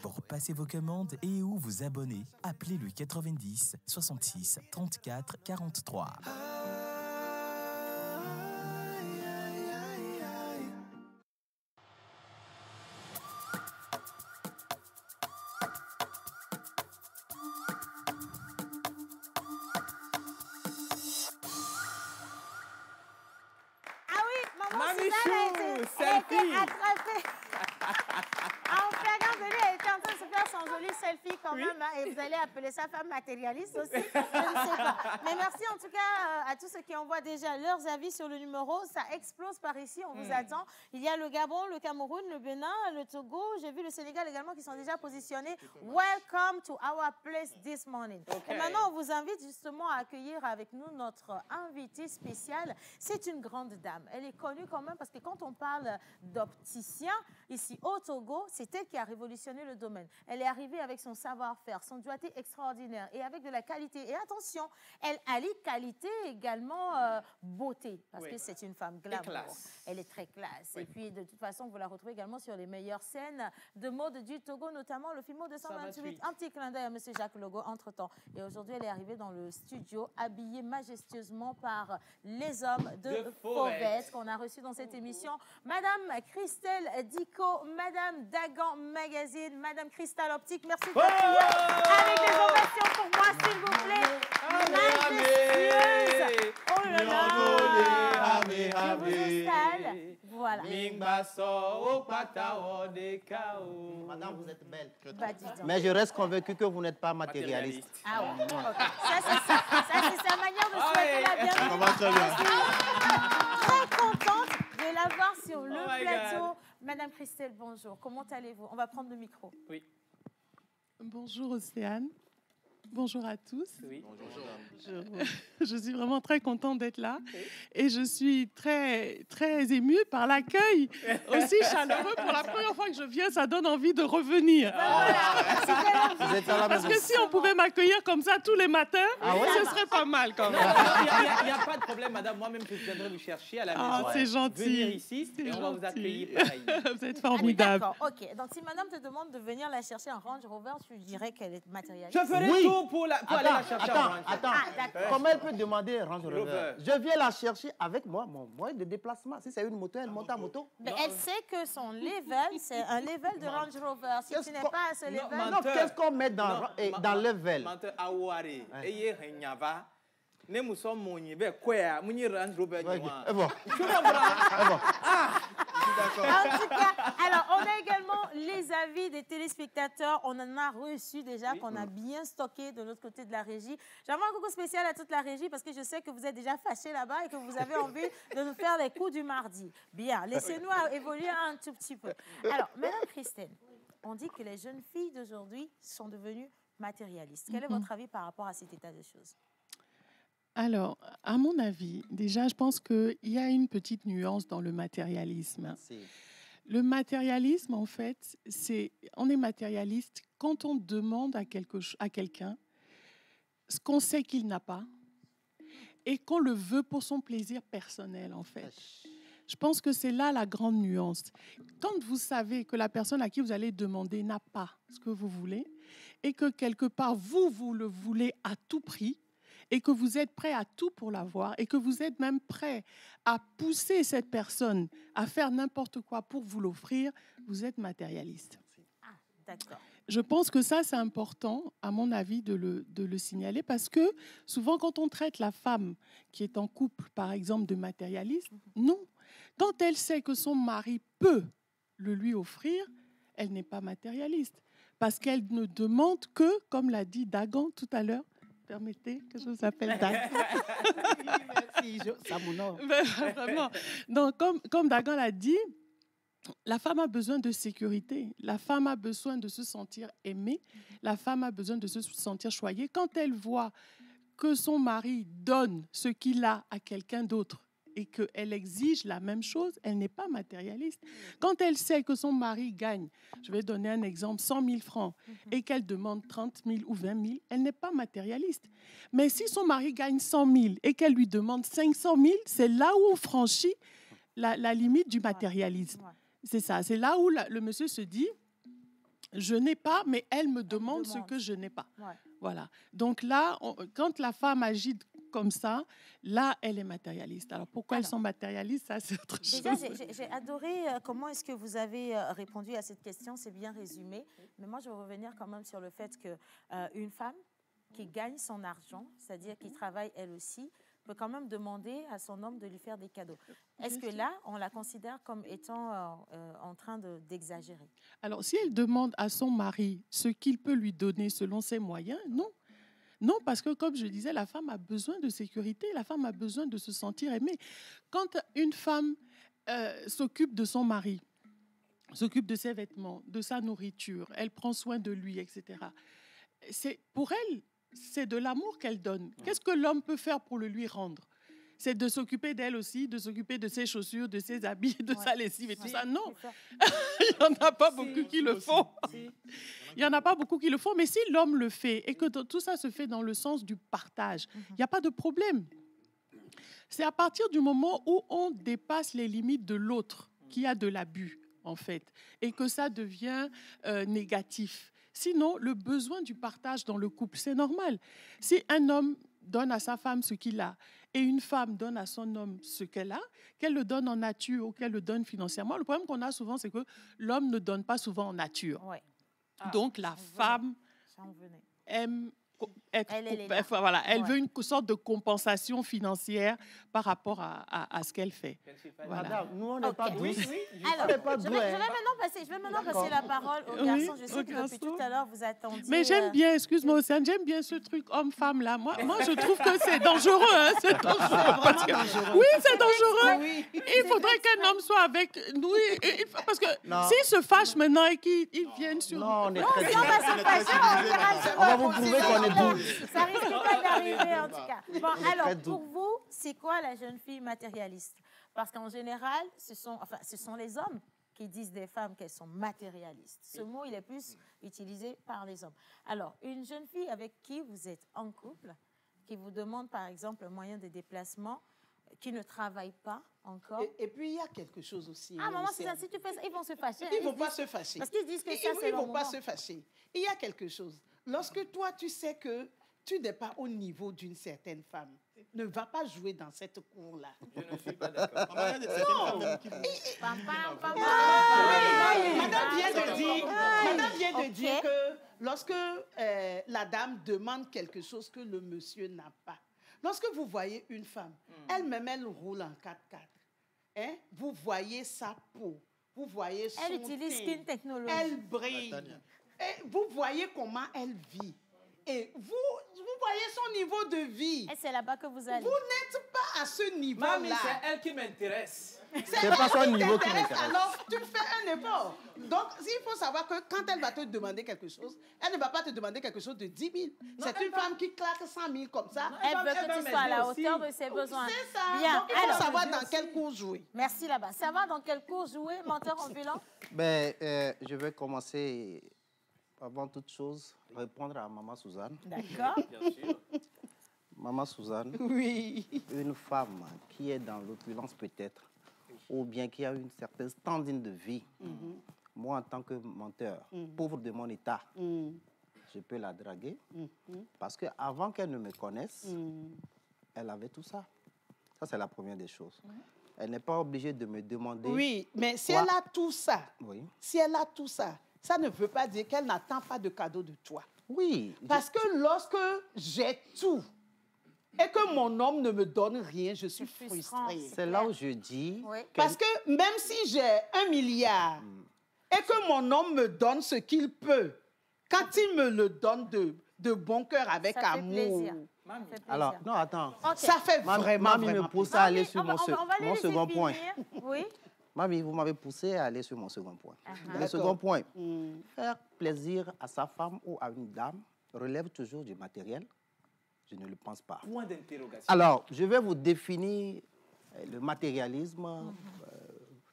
Pour passer vos commandes et ou vous abonner, appelez le 90 66 34 43. Et vous allez appeler sa femme matérialiste aussi, je ne sais pas. Mais merci en tout cas à tous ceux qui envoient déjà leurs avis sur le numéro. Ça explose par ici, on vous attend. Il y a le Gabon, le Cameroun, le Bénin, le Togo. J'ai vu le Sénégal également qui sont déjà positionnés. Welcome to our place this morning. Okay. Et maintenant, on vous invite justement à accueillir avec nous notre invitée spéciale. C'est une grande dame. Elle est connue quand même parce que quand on parle d'opticien, ici au Togo, c'est elle qui a révolutionné le domaine. Elle est arrivée avec son savoir-faire, son doigté extraordinaire et avec de la qualité. Et attention, elle allie qualité également beauté, parce que c'est une femme glamour. Elle est très classe. Et puis, de toute façon, vous la retrouvez également sur les meilleures scènes de mode du Togo, notamment le Fimo 228. Un petit clin d'œil à M. Jacques Logo entre-temps. Et aujourd'hui, elle est arrivée dans le studio, habillée majestueusement par les hommes de Fauvette, qu'on a reçus dans cette émission. Madame Christelle Dicot, Madame Dagan Magazine, Madame Cristal Optique, merci de avec des ovations pour moi, s'il vous plaît. Majestueuse. Oh là là. Je vous installe. Voilà. Madame, vous êtes belle. Mais je reste convaincu que vous n'êtes pas matérialiste. Ah ouais. Ça, c'est sa manière de souhaiter la bienvenue. Ça va très bien. Très contente de l'avoir sur le plateau. Madame Christelle, bonjour. Comment allez-vous? On va prendre le micro. Oui. Bonjour Océane, bonjour à tous. Oui. Bonjour. Je suis vraiment très contente d'être là et je suis très, très émue par l'accueil aussi chaleureux. Pour la première fois que je viens, ça donne envie de revenir. Parce que si on pouvait m'accueillir comme ça tous les matins, ce serait pas mal quand même. Il n'y a pas de problème, madame. Moi-même, je viendrai vous chercher à la maison. Ah, c'est gentil. Venir ici et on va vous accueillir pareil. Vous êtes formidable. D'accord, ok. Donc, si madame te demande de venir la chercher en Range Rover, tu dirais qu'elle est matérialiste. Je ferai tout pour aller la chercher en Range. Attends. Comment elle peut demander Range Rover? Je viens la chercher avec moi, mon moyen de déplacement. Si c'est une moto, elle monte à moto. Mais elle sait que son level, c'est un level de Range Rover. Si tu n'es pas à ce level... Non, qu'est-ce qu'on met dans level? Ne muso monyi be kwea munyi Range Rover bon. En tout cas, alors on a également les avis des téléspectateurs. On en a reçu déjà, qu'on a bien stocké de l'autre côté de la régie. J'envoie un coucou spécial à toute la régie parce que je sais que vous êtes déjà fâchés là-bas et que vous avez envie de nous faire les coups du mardi. Bien, laissez-nous évoluer un tout petit peu. Alors, Madame Christelle, on dit que les jeunes filles d'aujourd'hui sont devenues matérialistes. Quel est votre avis par rapport à cet état de choses? Alors, à mon avis, déjà, je pense qu'il y a une petite nuance dans le matérialisme. Merci. Le matérialisme, en fait, on est matérialiste quand on demande à quelqu'un ce qu'on sait qu'il n'a pas et qu'on le veut pour son plaisir personnel, en fait. Je pense que c'est là la grande nuance. Quand vous savez que la personne à qui vous allez demander n'a pas ce que vous voulez et que quelque part, vous le voulez à tout prix et que vous êtes prêt à tout pour l'avoir et que vous êtes même prêt à pousser cette personne à faire n'importe quoi pour vous l'offrir, vous êtes matérialiste. Ah, d'accord. Je pense que ça, c'est important, à mon avis, de le signaler parce que souvent, quand on traite la femme qui est en couple, par exemple, de matérialiste, non. Quand elle sait que son mari peut le lui offrir, elle n'est pas matérialiste parce qu'elle ne demande que, comme l'a dit Dagan tout à l'heure, permettez que je vous appelle Dagan. Oui, merci, ça m'honore. Vraiment. Donc, comme Dagan l'a dit, la femme a besoin de sécurité, la femme a besoin de se sentir aimée, la femme a besoin de se sentir choyée. Quand elle voit que son mari donne ce qu'il a à quelqu'un d'autre et qu'elle exige la même chose, elle n'est pas matérialiste. Quand elle sait que son mari gagne, je vais donner un exemple, 100 000 francs, et qu'elle demande 30 000 ou 20 000, elle n'est pas matérialiste. Mais si son mari gagne 100 000 et qu'elle lui demande 500 000, c'est là où on franchit la limite du matérialisme. C'est ça, c'est là où le monsieur se dit, je n'ai pas, mais elle me demande ce que je n'ai pas. Ouais. Voilà. Donc là, quand la femme agit comme ça, là, elle est matérialiste. Alors pourquoi elles sont matérialistes, ça c'est autre chose. Déjà, j'ai adoré comment est-ce que vous avez répondu à cette question, c'est bien résumé. Mais moi, je veux revenir quand même sur le fait qu'une femme qui gagne son argent, c'est-à-dire qui travaille elle aussi, peut quand même demander à son homme de lui faire des cadeaux. Est-ce que là, on la considère comme étant en train d'exagérer? Alors, si elle demande à son mari ce qu'il peut lui donner selon ses moyens, non. Non, parce que, comme je disais, la femme a besoin de sécurité, la femme a besoin de se sentir aimée. Quand une femme s'occupe de son mari, s'occupe de ses vêtements, de sa nourriture, elle prend soin de lui, etc., pour elle, c'est de l'amour qu'elle donne. Qu'est-ce que l'homme peut faire pour le lui rendre? C'est de s'occuper d'elle aussi, de s'occuper de ses chaussures, de ses habits, de sa lessive et tout ça. Non, il n'y en a pas beaucoup qui le font. Il n'y en a pas beaucoup qui le font, mais si l'homme le fait et que tout ça se fait dans le sens du partage, il n'y a pas de problème. C'est à partir du moment où on dépasse les limites de l'autre qu'il y a de l'abus, en fait, et que ça devient négatif. Sinon, le besoin du partage dans le couple, c'est normal. Si un homme donne à sa femme ce qu'il a et une femme donne à son homme ce qu'elle a, qu'elle le donne en nature ou qu'elle le donne financièrement, le problème qu'on a souvent, c'est que l'homme ne donne pas souvent en nature. Ouais. Donc, la femme aime elle veut une sorte de compensation financière par rapport à ce qu'elle fait. Voilà. Madame, nous, on n'est pas doués. Alors, je vais maintenant passer la parole aux garçons. Je sais que depuis tout à l'heure, vous attendiez... Mais j'aime bien, excuse-moi, Océane, j'aime bien ce truc homme-femme, là. Moi, je trouve que c'est dangereux. Hein, c'est dangereux. Dangereux. Oui, c'est dangereux. Oui. Il faudrait qu'un homme soit avec nous. Parce que s'il se fâche maintenant et qu'il vienne sur... Non, on est très bien. On va vous prouver qu'on est ça risque pas d'arriver en tout cas. Bon, alors, pour vous, c'est quoi la jeune fille matérialiste? Parce qu'en général, ce sont les hommes qui disent des femmes qu'elles sont matérialistes. Ce mot, il est plus utilisé par les hommes. Alors, une jeune fille avec qui vous êtes en couple, qui vous demande par exemple un moyen de déplacement, qui ne travaille pas encore. Et puis, il y a quelque chose aussi. Ah, maman, c'est ça. Si tu fais ça, ils vont se fâcher. Ils ne vont pas se fâcher. Parce qu'ils disent que ça, c'est Ils ne vont pas se fâcher. Il y a quelque chose. Lorsque toi, tu sais que tu n'es pas au niveau d'une certaine femme, ne va pas jouer dans cette cour-là. Je ne suis pas d'accord. Madame vient de dire que lorsque la dame demande quelque chose que le monsieur n'a pas, lorsque vous voyez une femme, elle-même, elle roule en 4x4. Hein? Vous voyez sa peau, vous voyez son Elle utilise Skin Technology. Elle brille. Et vous voyez comment elle vit. Et vous voyez son niveau de vie. Et c'est là-bas que vous allez. Vous n'êtes pas à ce niveau-là. Mamie, c'est elle qui m'intéresse. C'est pas son niveau qui m'intéresse. Alors, tu fais un effort. Donc, il faut savoir que quand elle va te demander quelque chose, elle ne va pas te demander quelque chose de 10 000. C'est une femme qui claque 100 000 comme ça. Elle veut que tu sois à la hauteur de ses besoins. C'est ça. Bien. Donc, il faut savoir dans quel cours jouer. Merci là-bas. Savoir dans quel cours jouer, menteur ambulant? Je vais commencer avant toute chose, répondre à Maman Suzanne. D'accord. Bien sûr. Maman Suzanne, oui. Une femme qui est dans l'opulence peut-être, ou bien qui a une certaine standing de vie, moi en tant que menteur, pauvre de mon état, je peux la draguer, parce qu'avant qu'elle ne me connaisse, elle avait tout ça. Ça, c'est la première des choses. Elle n'est pas obligée de me demander... Oui, mais si elle a tout ça, si elle a tout ça, ça ne veut pas dire qu'elle n'attend pas de cadeau de toi. Oui. Parce que lorsque j'ai tout et que mon homme ne me donne rien, je suis frustrée. C'est là où je dis... Parce que même si j'ai 1 milliard et que mon homme me donne ce qu'il peut, quand il me le donne de bon cœur, avec amour... Alors, non, attends. Ça fait vraiment me pousse à aller sur mon second point. Oui. Mamie, vous m'avez poussé à aller sur mon second point. Le second point, faire plaisir à sa femme ou à une dame relève toujours du matériel. Je ne le pense pas. Point d'interrogation. Alors, je vais vous définir le matérialisme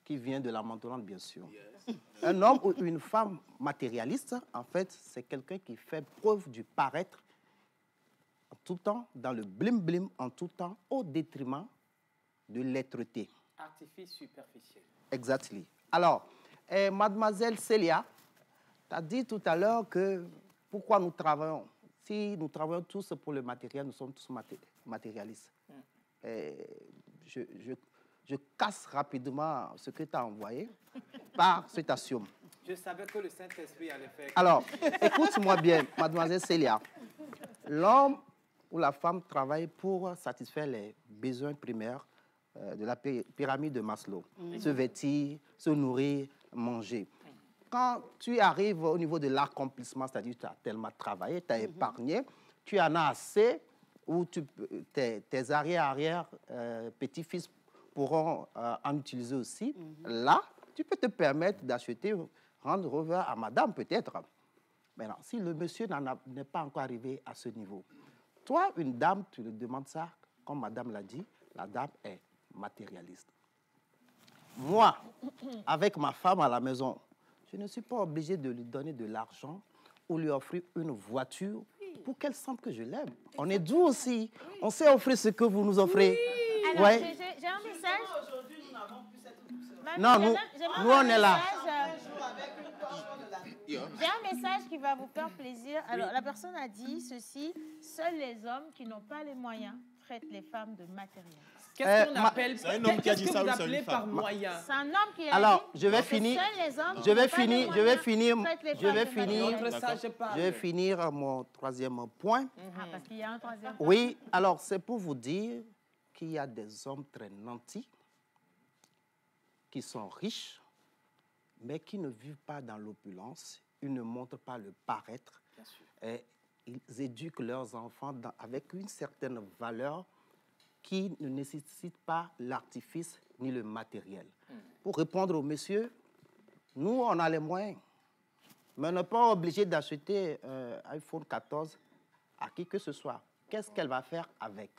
qui vient de la mentolante, bien sûr. Un homme ou une femme matérialiste, en fait, c'est quelqu'un qui fait preuve du paraître en tout temps, dans le blim-blim en tout temps, au détriment de l'être-té. Artifice superficiel. Exactement. Alors, mademoiselle Célia, tu as dit tout à l'heure que pourquoi nous travaillons. Si nous travaillons tous pour le matériel, nous sommes tous matérialistes. Je casse rapidement ce que tu as envoyé par cet axiome. Je savais que le Saint-Esprit allait faire... Alors, écoute-moi bien, mademoiselle Célia. L'homme ou la femme travaille pour satisfaire les besoins primaires de la pyramide de Maslow. Se vêtir, se nourrir, manger. Quand tu arrives au niveau de l'accomplissement, c'est-à-dire que tu as tellement travaillé, tu as épargné, tu en as assez, ou tes arrière petits-fils pourront en utiliser aussi. Là, tu peux te permettre d'acheter, rendre revers à madame peut-être. Maintenant, si le monsieur n'est pas encore arrivé à ce niveau, toi, une dame, tu lui demandes ça, comme madame l'a dit, la dame est matérialiste. Moi, avec ma femme à la maison, je ne suis pas obligé de lui donner de l'argent ou lui offrir une voiture pour qu'elle sente que je l'aime. On est doux aussi. On sait offrir ce que vous nous offrez. Oui. Alors, j'ai un message. Aujourd'hui, nous n'avons plus cette douceur. Non, nous, on est là. J'ai un message qui va vous faire plaisir. Alors, la personne a dit ceci: seuls les hommes qui n'ont pas les moyens traitent les femmes de matériel. Qu'est-ce qu'on appelle? C'est un homme qui a dit ça ou c'est une par femme? moyen? C'est un homme qui a dit. Alors, je vais finir. Je vais finir mon troisième point. Parce qu'il y a un troisième point. Oui, alors c'est pour vous dire qu'il y a des hommes très nantis qui sont riches, mais qui ne vivent pas dans l'opulence. Ils ne montrent pas le paraître. Et ils éduquent leurs enfants avec une certaine valeur qui ne nécessite pas l'artifice ni le matériel. Pour répondre au monsieur, nous, on a les moyens. Mais on n'est pas obligé d'acheter un iPhone 14 à qui que ce soit. Qu'est-ce qu'elle va faire avec?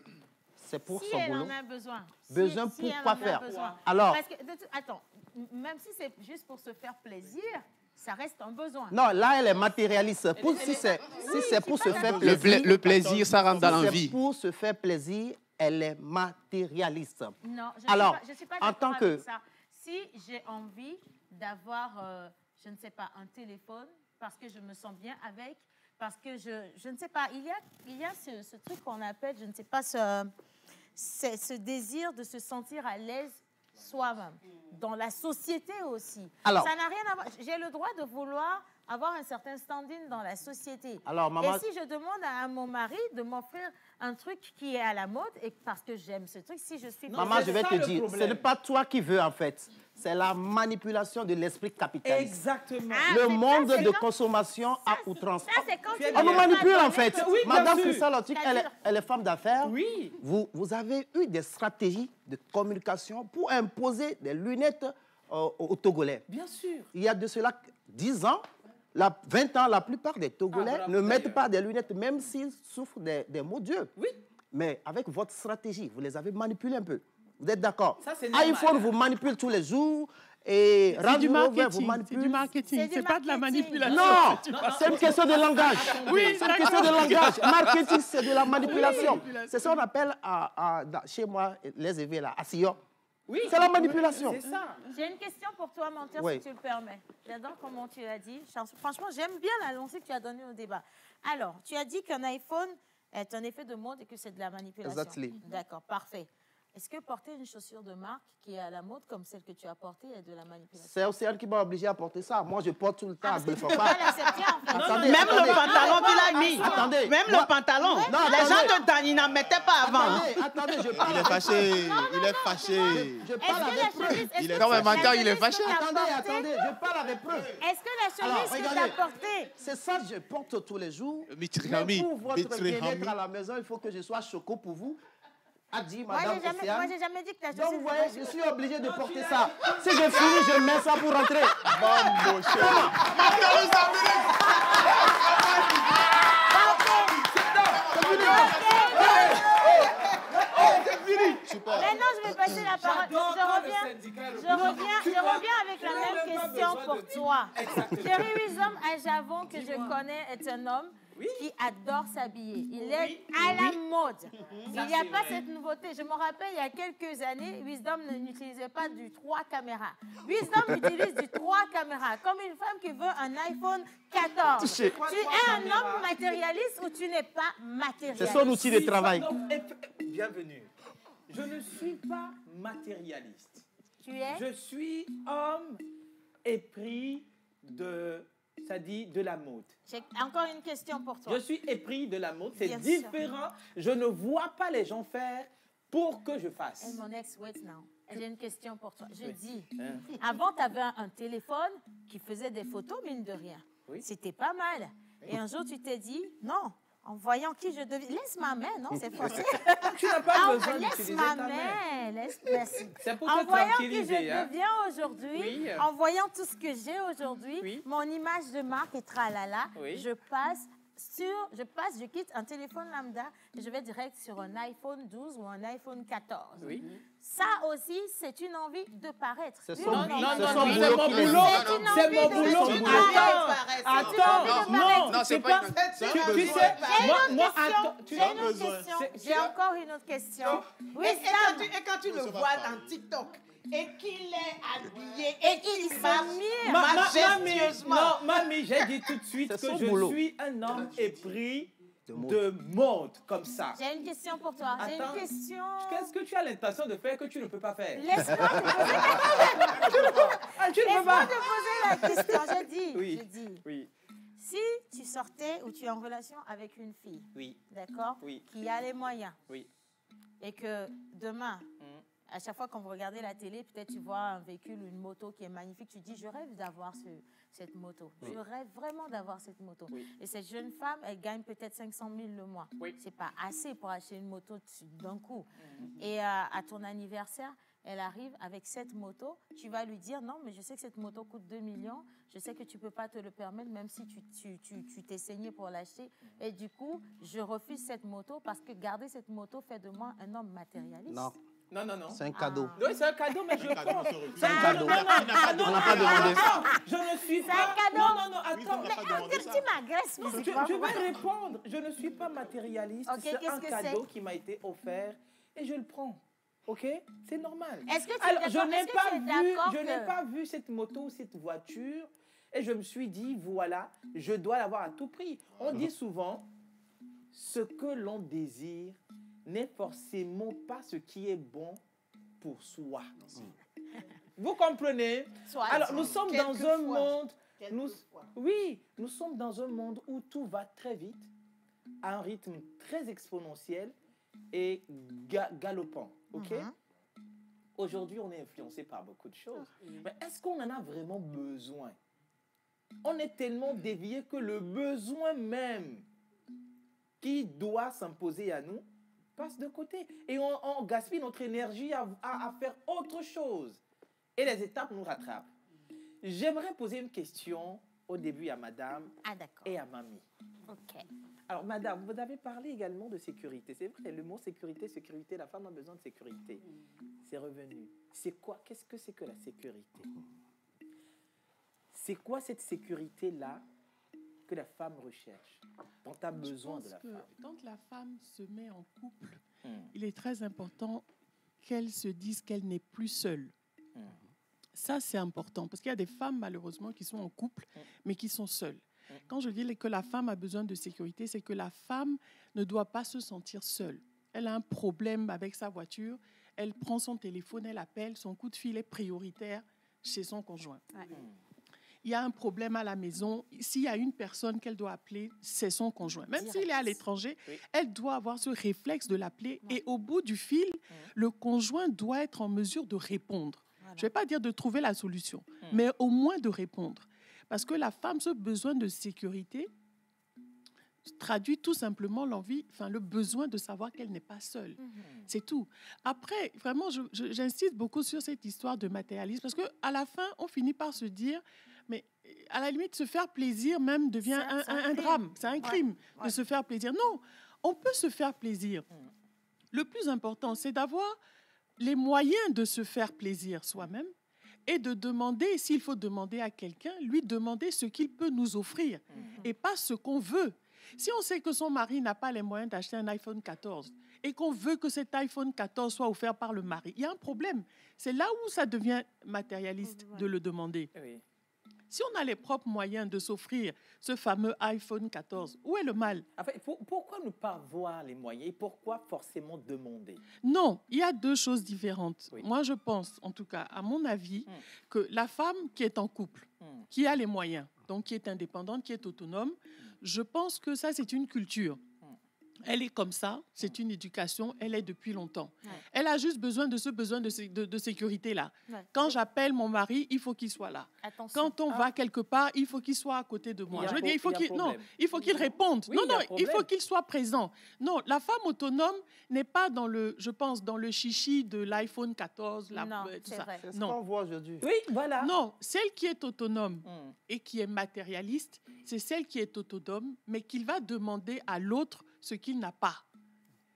C'est pour son boulot. Si elle en a besoin. Besoin si pour quoi faire? Alors, parce que, attends, même si c'est juste pour se faire plaisir, ça reste un besoin. Non, là, elle est matérialiste. Si c'est pour se faire plaisir... Le plaisir, ça rentre dans l'envie. Pour se faire plaisir, elle est matérialiste. Non, je ne suis pas en tant que... avec ça. Si j'ai envie d'avoir, je ne sais pas, un téléphone, parce que je me sens bien avec, parce que je ne sais pas, il y a ce truc qu'on appelle, je ne sais pas, ce désir de se sentir à l'aise soi-même, dans la société aussi. Alors, ça n'a rien à voir. J'ai le droit de vouloir avoir un certain standing dans la société. Alors, maman... Et si je demande à mon mari de m'offrir un truc qui est à la mode, et parce que j'aime ce truc, si je suis... Maman, je vais te dire, ce n'est pas toi qui veux en fait. C'est la manipulation de l'esprit capitaliste. Exactement. Le monde de consommation à outrance. On nous nous manipule en fait. Oui, Madame Christalotique, elle est femme d'affaires. Oui. Vous avez eu des stratégies de communication pour imposer des lunettes aux Togolais. Bien sûr. Il y a de cela 10 ans, 20 ans, la plupart des Togolais ne mettent pas des lunettes, même s'ils souffrent des maux d'yeux. Oui. Mais avec votre stratégie, vous les avez manipulés un peu. Vous êtes d'accord? Ça, c'est iPhone vous manipule tous les jours. Et c'est du marketing. vous manipule. C'est du marketing. C'est pas de la manipulation. Non, c'est une question de langage. Oui, c'est une question de langage. Marketing, c'est de la manipulation. Oui, c'est ça qu'on appelle chez moi, les éveils là, à Sion. Oui, c'est la manipulation. C'est ça. J'ai une question pour toi, menteur, si tu le permets. J'adore comment tu l'as dit. Franchement, j'aime bien la lancée que tu as donnée au débat. Alors, tu as dit qu'un iPhone est un effet de mode et que c'est de la manipulation. Exactement. D'accord, parfait. Est-ce que porter une chaussure de marque qui est à la mode comme celle que tu as portée est de la manipulation? C'est Océane qui m'a obligé à porter ça. Moi, je porte tout le temps. Tu peux pas l'accepter, en fait. Attendez, même le pantalon qu'il a mis. Attendez. Même le pantalon. Les gens de Dan, ils n'en mettaient pas avant. Attendez, je parle. Il est fâché. Il est fâché. Je parle avec preuve. Il est comme un menteur, il est fâché. Attendez, je parle avec preuve. Est-ce que la chemise que tu as portée... C'est ça que je porte tous les jours. Mais Mitrihami. pour votre bien-être à la maison, il faut que je sois choco pour vous. A dit Madame Océane. Moi, j'ai jamais dit que la chaussure... Donc, vous voyez, je suis obligé de porter ça. Si je finis, je mets ça pour rentrer. Bambo, Maintenant, je vais passer la parole. Je reviens avec la même question pour toi. Thierry Wisdom à Javon, que je connais, est un homme qui adore s'habiller. Il est à la mode. Il n'y a pas cette nouveauté. Je me rappelle, il y a quelques années, Wisdom n'utilisait pas du 3 caméras. Wisdom utilise du 3 caméras, comme une femme qui veut un iPhone 14. Tu es un homme matérialiste ou tu n'es pas matérialiste? C'est son outil de travail. Bienvenue. Je ne suis pas matérialiste. Tu es? Je suis homme épris de... Ça dit de la mode. J'ai encore une question pour toi. Je suis épris de la mode. C'est différent. Je ne vois pas les gens faire pour que je fasse. Hey, mon ex, wait now. J'ai une question pour toi. Je dis, avant, tu avais un téléphone qui faisait des photos, mine de rien. Oui. C'était pas mal. Et un jour, tu t'es dit, non, en voyant qui je deviens... Laisse ma main, non, c'est forcé. Tu n'as pas besoin d'utiliser ta main. Merci. C'est pour en te voyant tranquilliser. Qui je deviens aujourd'hui, en voyant tout ce que j'ai aujourd'hui, mon image de marque est tralala. Je quitte un téléphone lambda et je vais direct sur un iPhone 12 ou un iPhone 14. Oui. Ça aussi, c'est une envie de paraître. C'est son boulot. C'est mon boulot. Attends. Non, c'est pas une question. J'ai encore une autre question. Oui, et quand tu le vois dans TikTok, et qu'il est habillé et qu'il marche majestueusement. Non, mamie, j'ai dit tout de suite que je suis un homme épris de mode, comme ça. J'ai une question pour toi. J'ai une question. Qu'est-ce que tu as l'intention de faire que tu ne peux pas faire? Laisse-moi te poser la question. J'ai dit. Si tu sortais ou tu es en relation avec une fille, d'accord, qui a les moyens, et que demain, à chaque fois quand vous regardez la télé, peut-être tu vois un véhicule ou une moto qui est magnifique, tu dis, je rêve d'avoir cette moto. Je rêve vraiment d'avoir cette moto. Et cette jeune femme, elle gagne peut-être 500 000 le mois. Ce n'est pas assez pour acheter une moto d'un coup. Et à ton anniversaire, elle arrive avec cette moto, tu vas lui dire, non, mais je sais que cette moto coûte 2 millions, je sais que tu ne peux pas te le permettre, même si tu t'es saigné pour l'acheter. Et du coup, je refuse cette moto parce que garder cette moto fait de moi un homme matérialiste. Non. C'est un cadeau. Oui, c'est un cadeau, mais je prends. C'est un cadeau. On n'a pas demandé ça. Je ne suis pas... C'est un cadeau. Non, attends. Tu m'agresses physiquement. Je vais répondre. Je ne suis pas matérialiste. C'est un cadeau qui m'a été offert et je le prends. OK? C'est normal. Est-ce que je n'ai pas vu cette moto, cette voiture, et je me suis dit, voilà, je dois l'avoir à tout prix. On dit souvent, ce que l'on désire n'est forcément pas ce qui est bon pour soi. Vous comprenez? Alors, nous sommes dans un monde... Nous sommes dans un monde où tout va très vite, à un rythme très exponentiel et galopant. OK? Aujourd'hui, on est influencé par beaucoup de choses. Mais est-ce qu'on en a vraiment besoin? On est tellement dévié que le besoin même qui doit s'imposer à nous passe de côté. Et on gaspille notre énergie à faire autre chose. Et les étapes nous rattrapent. J'aimerais poser une question Au début, il y a madame et à mamie. OK. Alors, madame, vous avez parlé également de sécurité. C'est vrai, le mot sécurité, la femme a besoin de sécurité. C'est revenu. C'est quoi? Qu'est-ce que c'est que la sécurité? C'est quoi cette sécurité-là que la femme recherche, dont tu as besoin de la femme? Quand la femme se met en couple, il est très important qu'elle se dise qu'elle n'est plus seule. Ça, c'est important, parce qu'il y a des femmes, malheureusement, qui sont en couple, mais qui sont seules. Quand je dis que la femme a besoin de sécurité, c'est que la femme ne doit pas se sentir seule. Elle a un problème avec sa voiture, elle prend son téléphone, elle appelle, son coup de fil est prioritaire chez son conjoint. Il y a un problème à la maison, s'il y a une personne qu'elle doit appeler, c'est son conjoint. Même s'il est à l'étranger, elle doit avoir ce réflexe de l'appeler et au bout du fil, le conjoint doit être en mesure de répondre. Je ne vais pas dire de trouver la solution, mais au moins de répondre. Parce que la femme, ce besoin de sécurité traduit tout simplement le besoin de savoir qu'elle n'est pas seule. C'est tout. Après, vraiment, j'insiste beaucoup sur cette histoire de matérialisme parce qu'à la fin, on finit par se dire, mais à la limite, se faire plaisir même devient un drame. C'est un crime de se faire plaisir. Non, on peut se faire plaisir. Le plus important, c'est d'avoir les moyens de se faire plaisir soi-même et de demander, s'il faut demander à quelqu'un, lui demander ce qu'il peut nous offrir et pas ce qu'on veut. Si on sait que son mari n'a pas les moyens d'acheter un iPhone 14 et qu'on veut que cet iPhone 14 soit offert par le mari, il y a un problème. C'est là où ça devient matérialiste de le demander. Si on a les propres moyens de s'offrir ce fameux iPhone 14, où est le mal? Enfin, pourquoi ne pas voir les moyens et pourquoi forcément demander? Non, il y a deux choses différentes. Moi, je pense, en tout cas, à mon avis, que la femme qui est en couple, qui a les moyens, donc qui est indépendante, qui est autonome, je pense que ça, c'est une culture. Elle est comme ça, c'est une éducation, elle est depuis longtemps. Elle a juste besoin de ce besoin de sécurité-là. Quand j'appelle mon mari, il faut qu'il soit là. Attention. Quand on va quelque part, il faut qu'il soit à côté de moi. Je veux dire, il faut qu'il réponde. Oui, il faut qu'il soit présent. Non, la femme autonome n'est pas dans le, je pense, dans le chichi de l'iPhone 14, tout ça. C'est ce qu'on voit aujourd'hui. Oui, voilà. Non, celle qui est autonome et qui est matérialiste, c'est celle qui est autonome, mais qui va demander à l'autre ce qu'il n'a pas.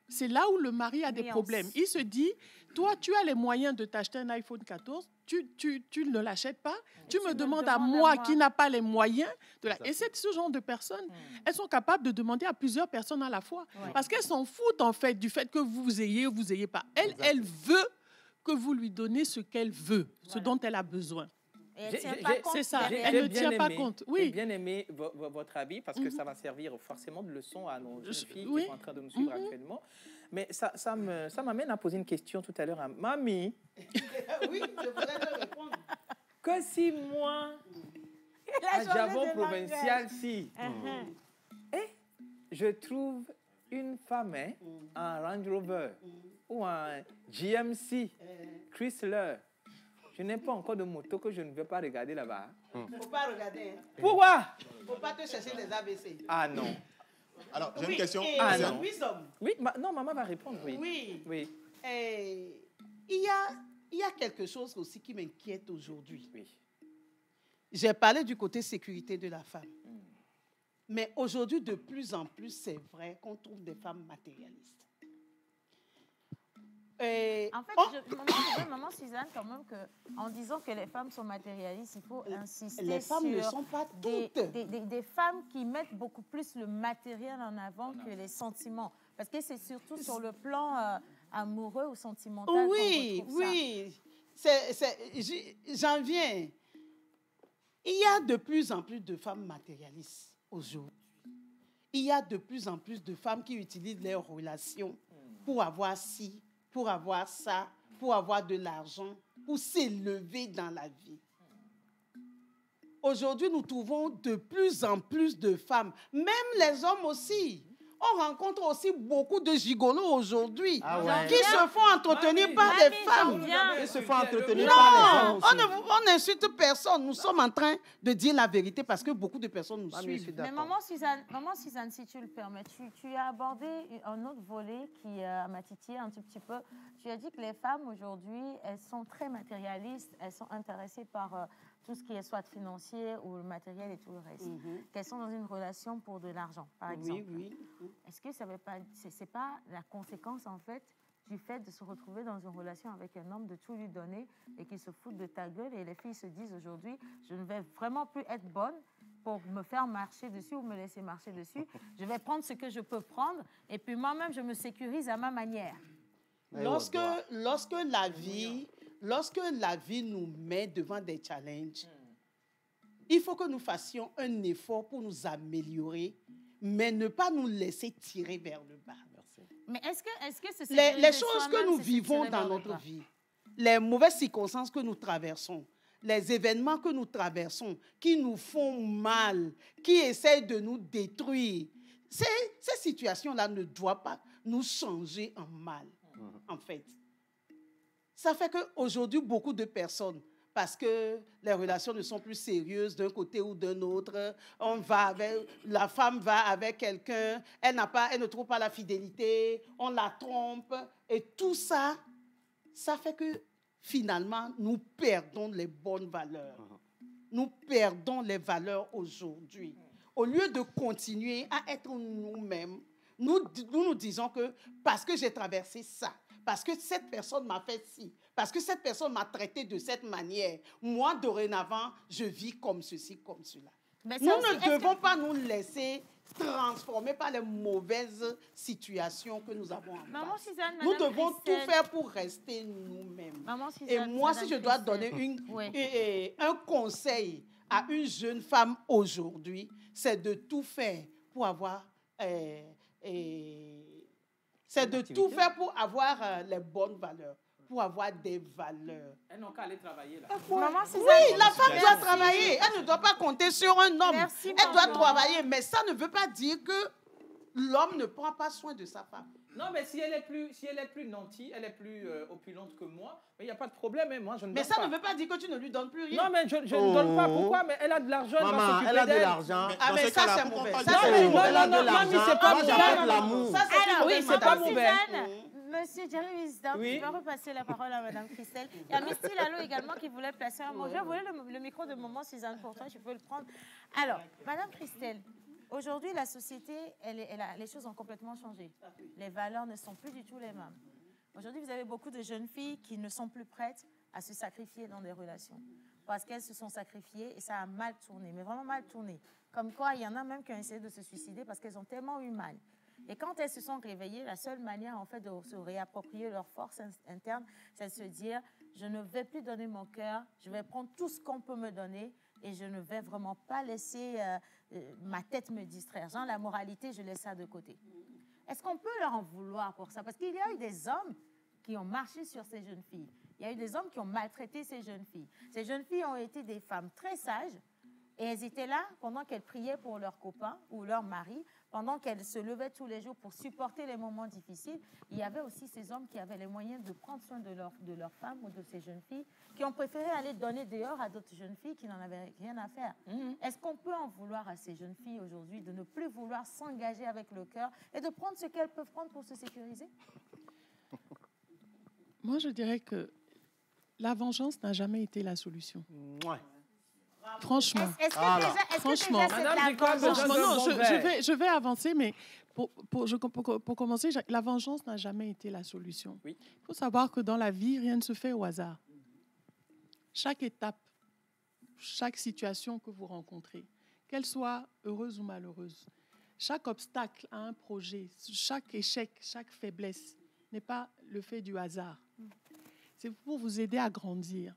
C'est là où le mari a des problèmes. Il se dit, toi, tu as les moyens de t'acheter un iPhone 14, tu ne l'achètes pas, tu me demandes à moi qui n'a pas les moyens. Et ce genre de personnes, elles sont capables de demander à plusieurs personnes à la fois. Parce qu'elles s'en foutent, en fait, du fait que vous ayez ou vous n'ayez pas. Elle veut que vous lui donnez ce qu'elle veut, ce dont elle a besoin. C'est ça, elle ne tient pas compte. J'ai bien aimé votre avis parce que ça va servir forcément de leçon à nos jeunes filles qui sont en train de nous suivre actuellement. Mais ça m'amène à poser une question tout à l'heure à Mamie. Oui, je voudrais te répondre. Que si moi, à Javon provincial, je trouve une femme, un Range Rover ou un GMC, Chrysler, je n'ai pas encore de moto que je ne veux pas regarder là-bas. Il ne faut pas regarder. Pourquoi? Il ne faut pas te chercher les ABC. Ah non. Alors, j'ai une question. Ah non. Oui, non, maman va répondre, oui. Oui. Il y a quelque chose aussi qui m'inquiète aujourd'hui. Oui. J'ai parlé du côté sécurité de la femme. Mais aujourd'hui, de plus en plus, c'est vrai qu'on trouve des femmes matérialistes. En fait, maman Suzanne, quand même, en disant que les femmes sont matérialistes, il faut insister les femmes sur ne sont pas toutes. Des femmes qui mettent beaucoup plus le matériel en avant que les sentiments. Parce que c'est surtout sur le plan amoureux ou sentimental. Oui, oui. J'en viens. Il y a de plus en plus de femmes matérialistes aujourd'hui. Il y a de plus en plus de femmes qui utilisent leurs relations pour avoir ci, pour avoir ça, pour avoir de l'argent, pour s'élever dans la vie. Aujourd'hui, nous trouvons de plus en plus de femmes, même les hommes aussi. On rencontre aussi beaucoup de gigolos aujourd'hui qui se font entretenir par des femmes. Ils se font entretenir par les femmes. On n'insulte personne. Nous sommes en train de dire la vérité parce que beaucoup de personnes nous suivent. Mais maman Suzanne, si tu le permets, tu as abordé un autre volet qui m'a titillé un tout petit peu. Tu as dit que les femmes aujourd'hui, elles sont très matérialistes, elles sont intéressées par tout ce qui est soit financier ou le matériel et tout le reste, qu'elles sont dans une relation pour de l'argent, par exemple. Oui. Est-ce que ça c'est pas la conséquence, en fait, du fait de se retrouver dans une relation avec un homme, de tout lui donner et qu'il se fout de ta gueule, et les filles se disent aujourd'hui, je ne vais vraiment plus être bonne pour me faire marcher dessus ou me laisser marcher dessus. Je vais prendre ce que je peux prendre et puis moi-même, je me sécurise à ma manière. Lorsque la vie nous met devant des challenges, il faut que nous fassions un effort pour nous améliorer, mais ne pas nous laisser tirer vers le bas. Mais est-ce que les choses que nous vivons dans notre vie, les mauvaises circonstances que nous traversons, les événements que nous traversons, qui nous font mal, qui essayent de nous détruire, ces situations-là ne doivent pas nous changer en mal, en fait. Ça fait qu'aujourd'hui, beaucoup de personnes, parce que les relations ne sont plus sérieuses d'un côté ou d'un autre, la femme va avec quelqu'un, elle ne trouve pas la fidélité, on la trompe, et tout ça, ça fait que finalement, nous perdons les bonnes valeurs. Nous perdons les valeurs aujourd'hui. Au lieu de continuer à être nous-mêmes, nous disons que parce que j'ai traversé ça, parce que cette personne m'a fait ci, parce que cette personne m'a traité de cette manière, moi, dorénavant, je vis comme ceci, comme cela. Nous ne devons pas nous laisser transformer par les mauvaises situations que nous avons en face. Nous devons tout faire pour rester nous-mêmes. Et moi, si je dois donner un conseil à une jeune femme aujourd'hui, c'est de tout faire pour avoir les bonnes valeurs, pour avoir des valeurs. Elles n'ont qu'à aller travailler là. Oui, la femme doit travailler. Elle ne doit pas compter sur un homme. Elle doit travailler, mais ça ne veut pas dire que l'homme ne prend pas soin de sa femme. Non, mais si elle est plus nantie, elle est plus opulente que moi, il n'y a pas de problème. Hein. Moi, je ne mais ça ne veut pas dire que tu ne lui donnes plus rien. Non, mais je ne donne pas. Pourquoi? Mais elle a de l'argent. Maman, elle a de l'argent. Ah, mais ça, c'est mauvais. Elle a de l'argent. C'est pas mauvais. L'amour. Oui, c'est pas mauvais. Monsieur Jerry Wisdom, je vais repasser la parole à Mme Christelle. Il y a Misty Lalo également qui voulait placer un mot. Je vais voler le micro de Maman Suzanne pour toi, je peux le prendre. Alors, Mme Christelle, aujourd'hui, la société, les choses ont complètement changé. Les valeurs ne sont plus du tout les mêmes. Aujourd'hui, vous avez beaucoup de jeunes filles qui ne sont plus prêtes à se sacrifier dans des relations parce qu'elles se sont sacrifiées et ça a mal tourné, mais vraiment mal tourné. Comme quoi, il y en a même qui ont essayé de se suicider parce qu'elles ont tellement eu mal. Et quand elles se sont réveillées, la seule manière en fait de se réapproprier leur force interne, c'est de se dire je ne vais plus donner mon cœur, je vais prendre tout ce qu'on peut me donner et je ne vais vraiment pas laisser ma tête me distraire. Genre la moralité, je laisse ça de côté. Est-ce qu'on peut leur en vouloir pour ça? Parce qu'il y a eu des hommes qui ont marché sur ces jeunes filles. Il y a eu des hommes qui ont maltraité ces jeunes filles. Ces jeunes filles ont été des femmes très sages et elles étaient là pendant qu'elles priaient pour leurs copains ou leur mari, pendant qu'elles se levaient tous les jours pour supporter les moments difficiles. Il y avait aussi ces hommes qui avaient les moyens de prendre soin de leurs femmes ou de ces jeunes filles, qui ont préféré aller donner dehors à d'autres jeunes filles qui n'en avaient rien à faire. Est-ce qu'on peut en vouloir à ces jeunes filles aujourd'hui de ne plus vouloir s'engager avec le cœur et de prendre ce qu'elles peuvent prendre pour se sécuriser? Moi, je dirais que la vengeance n'a jamais été la solution. Ouais. Franchement. Franchement, je vais avancer, mais pour commencer, la vengeance n'a jamais été la solution. Il faut savoir que dans la vie, rien ne se fait au hasard. Chaque étape, chaque situation que vous rencontrez, qu'elle soit heureuse ou malheureuse, chaque obstacle à un projet, chaque échec, chaque faiblesse n'est pas le fait du hasard. C'est pour vous aider à grandir.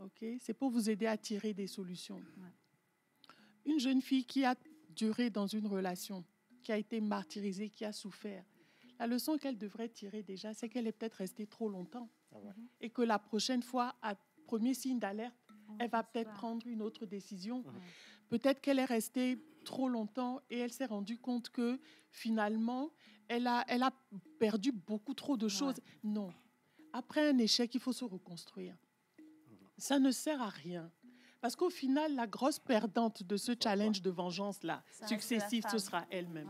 Okay? C'est pour vous aider à tirer des solutions. Une jeune fille qui a duré dans une relation, qui a été martyrisée, qui a souffert, la leçon qu'elle devrait tirer déjà, c'est qu'elle est peut-être restée trop longtemps. Et que la prochaine fois, à premier signe d'alerte, elle va peut-être prendre une autre décision. Peut-être qu'elle est restée trop longtemps et elle s'est rendue compte que finalement, elle a perdu beaucoup trop de choses. Non. Après un échec, il faut se reconstruire. Ça ne sert à rien. Parce qu'au final, la grosse perdante de ce challenge de vengeance-là, successif, ce sera elle-même.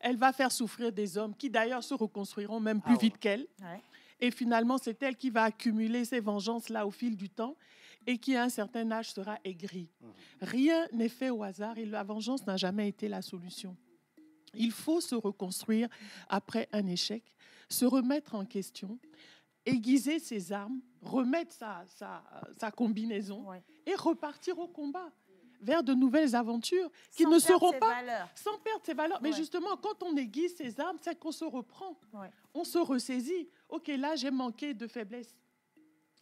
Elle va faire souffrir des hommes qui, d'ailleurs, se reconstruiront même plus vite qu'elle. Et finalement, c'est elle qui va accumuler ces vengeances-là au fil du temps. et qui, à un certain âge, sera aigri. Rien n'est fait au hasard et la vengeance n'a jamais été la solution. Il faut se reconstruire après un échec, se remettre en question, aiguiser ses armes, remettre sa combinaison et repartir au combat vers de nouvelles aventures qui ne seront pas sans perdre ses valeurs. Mais justement, quand on aiguise ses armes, c'est qu'on se reprend. On se ressaisit. OK, là, j'ai manqué de faiblesse.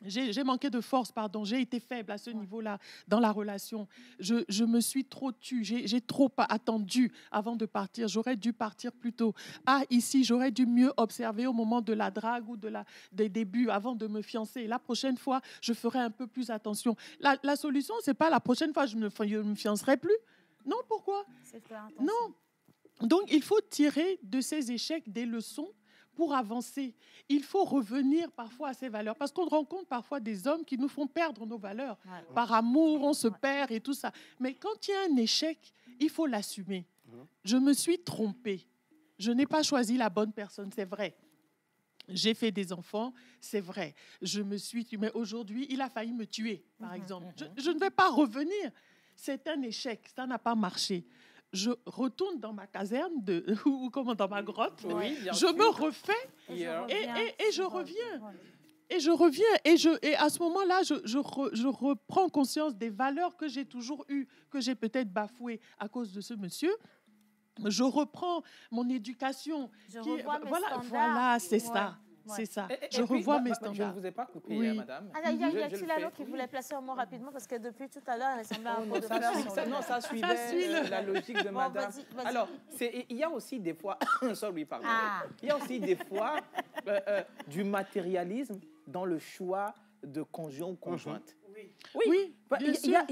J'ai manqué de force, pardon. J'ai été faible à ce niveau-là dans la relation. Je me suis trop tue. J'ai trop attendu avant de partir. J'aurais dû partir plus tôt. Ah, ici, j'aurais dû mieux observer au moment de la drague ou des débuts avant de me fiancer. La prochaine fois, je ferai un peu plus attention. La solution, c'est pas la prochaine fois, je ne me fiancerai plus. Non, pourquoi? Non. Donc, il faut tirer de ces échecs des leçons pour avancer. Il faut revenir parfois à ses valeurs. Parce qu'on rencontre parfois des hommes qui nous font perdre nos valeurs. Par amour, on se perd et tout ça. Mais quand il y a un échec, il faut l'assumer. Je me suis trompée. Je n'ai pas choisi la bonne personne, c'est vrai. J'ai fait des enfants, c'est vrai. Je me suis tuée. Mais aujourd'hui, il a failli me tuer, par exemple. Je ne vais pas revenir. C'est un échec. Ça n'a pas marché. Je retourne dans ma caserne ou dans ma grotte, je me refais et je reviens. Et je reviens. Et à ce moment-là, je reprends conscience des valeurs que j'ai toujours eues, que j'ai peut-être bafouées à cause de ce monsieur. Je reprends mon éducation. Voilà, c'est ça. C'est ça. Je revois mes standards. Je ne vous ai pas coupé, madame. Il y a Tilalo qui voulait placer un mot rapidement parce que depuis tout à l'heure, elle semblait un peu de fleurs. Non, ça suivait la logique de madame. Vas-y. Alors, il y a aussi des fois... Sorry, pardon. Il y a aussi des fois du matérialisme dans le choix de conjoint ou conjointe. Oui, il y a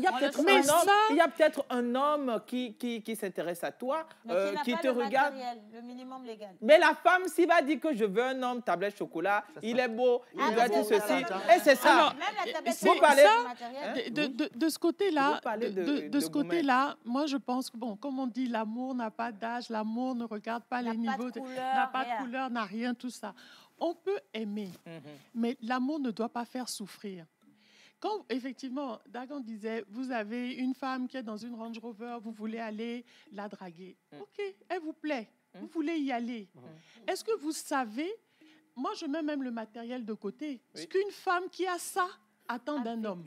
peut-être un homme qui s'intéresse à toi, qui te regarde. Le minimum légal. Mais la femme, s'il va dire que je veux un homme, tablette chocolat, il est beau, il doit dire ceci. Et c'est ça. Vous parlez de ce côté-là, moi je pense que, comme on dit, l'amour n'a pas d'âge, l'amour ne regarde pas les niveaux, n'a pas de couleur, n'a rien, tout ça. On peut aimer, mais l'amour ne doit pas faire souffrir. Quand, effectivement, Dagan disait, vous avez une femme qui est dans une Range Rover, vous voulez aller la draguer. OK, elle vous plaît, vous voulez y aller. Est-ce que vous savez, moi je mets même le matériel de côté, ce qu'une femme qui a ça attend d'un homme.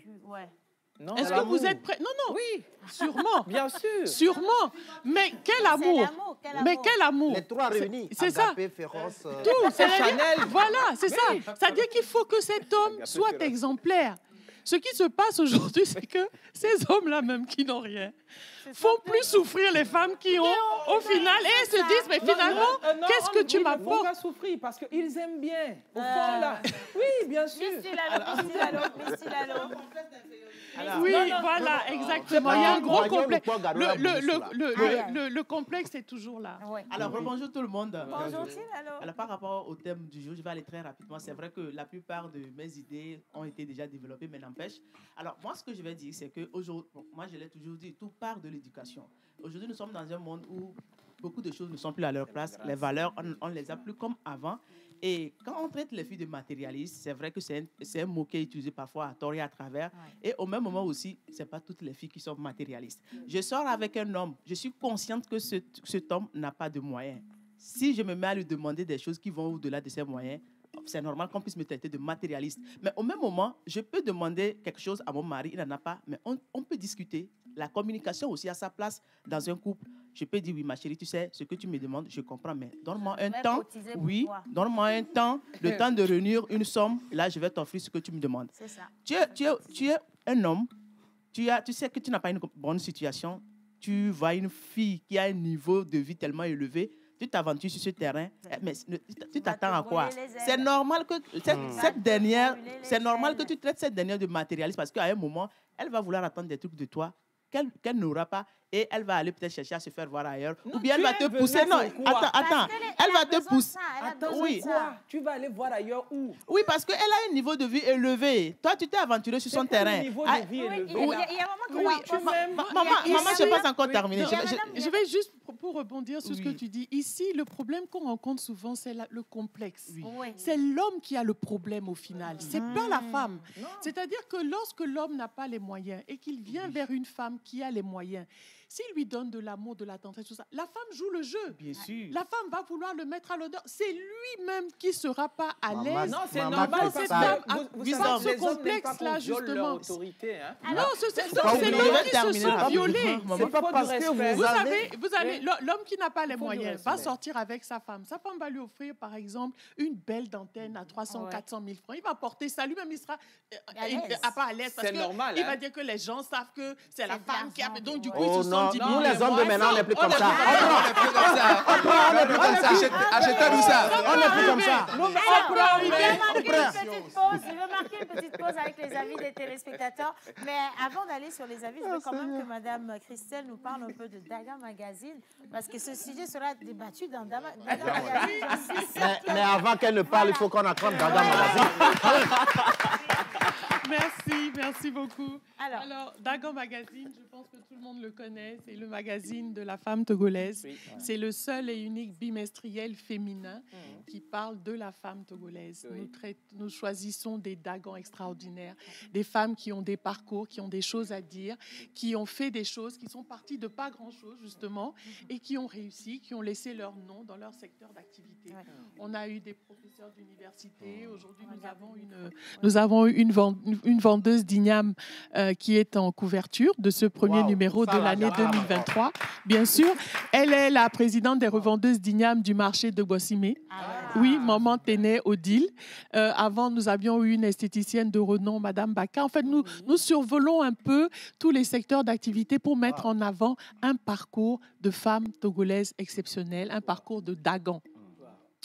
Est-ce que vous êtes prêts? Non. Oui. Sûrement. Bien sûr. Sûrement. Mais quel amour. Mais quel amour. Les trois réunis. C'est ça. Féroce. Tout. Chanel. Voilà, c'est ça. C'est-à-dire qu'il faut que cet homme soit exemplaire. Ce qui se passe aujourd'hui, c'est que ces hommes-là, même qui n'ont rien, font plus souffrir les femmes qui ont, au final, et elles se disent, mais finalement, qu'est-ce que tu m'apportes? Ils ne vont pas souffrir parce qu'ils aiment bien. Au fond, là. Oui, bien sûr. Oui, voilà, exactement. Il y a un gros complexe. Le complexe est toujours là. Alors, bonjour tout le monde. Bonjour, Tilalo. Alors, par rapport au thème du jour, je vais aller très rapidement. C'est vrai que la plupart de mes idées ont été déjà développées, mais n'empêche. Alors, moi, ce que je vais dire, c'est que aujourd'hui, moi, je l'ai toujours dit, tout part de l'éducation. Aujourd'hui, nous sommes dans un monde où beaucoup de choses ne sont plus à leur place. Les valeurs, on ne les a plus comme avant. Et quand on traite les filles de matérialistes, c'est vrai que c'est un mot qui est utilisé parfois à tort et à travers. Et au même moment aussi, ce n'est pas toutes les filles qui sont matérialistes. Je sors avec un homme, je suis consciente que cet homme n'a pas de moyens. Si je me mets à lui demander des choses qui vont au-delà de ses moyens, c'est normal qu'on puisse me traiter de matérialiste. Mais au même moment, je peux demander quelque chose à mon mari, il n'en a pas, mais on peut discuter. La communication aussi a sa place dans un couple. Je peux dire, oui, ma chérie, tu sais, ce que tu me demandes, je comprends, mais donne-moi un temps. Oui, donne-moi un temps, le temps de réunir une somme. Et là, je vais t'offrir ce que tu me demandes. C'est ça. Tu es un homme, tu sais que tu n'as pas une bonne situation. Tu vois une fille qui a un niveau de vie tellement élevé, tu t'aventures sur ce terrain, mais tu t'attends à quoi? C'est normal que cette dernière, c'est normal que tu traites cette dernière de matérialiste parce qu'à un moment, elle va vouloir attendre des trucs de toi qu'elle n'aura pas et elle va aller peut-être chercher à se faire voir ailleurs. Non, ou bien elle va te pousser. Non, attends. Elle va te pousser. Oui. Tu vas aller voir ailleurs où? Oui, parce qu'elle a un niveau de vie élevé. Toi, tu t'es aventuré sur son terrain. Niveau de vie élevé. Il y a un moment maman, je ne sais pas encore terminer. Je vais juste pour rebondir sur ce que tu dis, ici, le problème qu'on rencontre souvent, c'est le complexe. Oui. C'est l'homme qui a le problème au final, c'est pas la femme. C'est-à-dire que lorsque l'homme n'a pas les moyens et qu'il vient vers une femme qui a les moyens, s'il lui donne de l'amour, de la tendresse, tout ça, la femme joue le jeu. Bien sûr. La femme va vouloir le mettre à l'honneur. C'est lui-même qui ne sera pas à l'aise. Non, c'est normal. Cette femme a ce complexe-là, justement. Non, c'est l'homme qui se sent violé. C'est pas parce que vous savez, l'homme qui n'a pas les moyens va sortir avec sa femme. Sa femme va lui offrir, par exemple, une belle dentelle à 300, 400 000 francs. Il va porter ça. Lui-même, il sera pas à l'aise. C'est normal. Il va dire que les gens savent que c'est la femme qui a... Donc, du coup, ils se sont dit... Nous, les hommes de maintenant, on n'est plus comme ça. On n'est plus comme ça. On n'est plus comme ça. Achetez-nous ça. On n'est plus comme ça. Je vais marquer une petite pause avec les avis des téléspectateurs. Mais avant d'aller sur les avis, je veux quand même que Mme Christelle nous parle un peu de Daga Magazine, parce que ce sujet sera débattu dans Daga Magazine. Mais avant qu'elle ne parle, il faut qu'on accorde Daga Magazine. Merci beaucoup. Alors, Daga Magazine, je pense que tout le monde le connaît, c'est le magazine de la femme togolaise. Oui. C'est le seul et unique bimestriel féminin qui parle de la femme togolaise. Oui. Nous choisissons des Dagans extraordinaires, des femmes qui ont des parcours, qui ont des choses à dire, qui ont fait des choses, qui sont parties de pas grand-chose, justement, et qui ont réussi, qui ont laissé leur nom dans leur secteur d'activité. Ouais. On a eu des professeurs d'université. Aujourd'hui, nous avons une vendeuse d'igname qui est en couverture de ce premier numéro de l'année 2023. Bien sûr, elle est la présidente des revendeuses d'igname du marché de Gossimé. Oui, Maman Téné Odile. Avant, nous avions eu une esthéticienne de renom, Madame Baka. En fait, nous survolons un peu tous les secteurs d'activité pour mettre en avant un parcours de femmes togolaises exceptionnelles, un parcours de Dagan.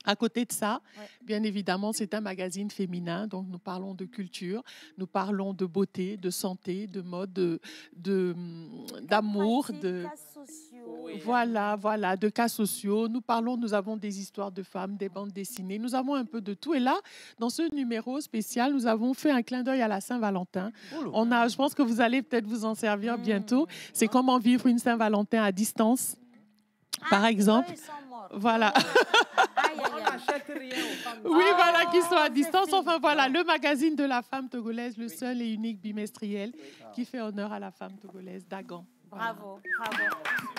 À côté de ça, bien évidemment, c'est un magazine féminin, donc nous parlons de culture, nous parlons de beauté, de santé, de mode, d'amour, de voilà, de cas sociaux. Nous avons des histoires de femmes, des bandes dessinées, nous avons un peu de tout. Et là, dans ce numéro spécial, nous avons fait un clin d'œil à la Saint-Valentin. Je pense que vous allez peut-être vous en servir bientôt. C'est comment vivre une Saint-Valentin à distance, par exemple. Voilà. Oui, voilà, qui sont à distance. Enfin, voilà, le magazine de la femme togolaise, le seul et unique bimestriel qui fait honneur à la femme togolaise, Dagan. Bravo.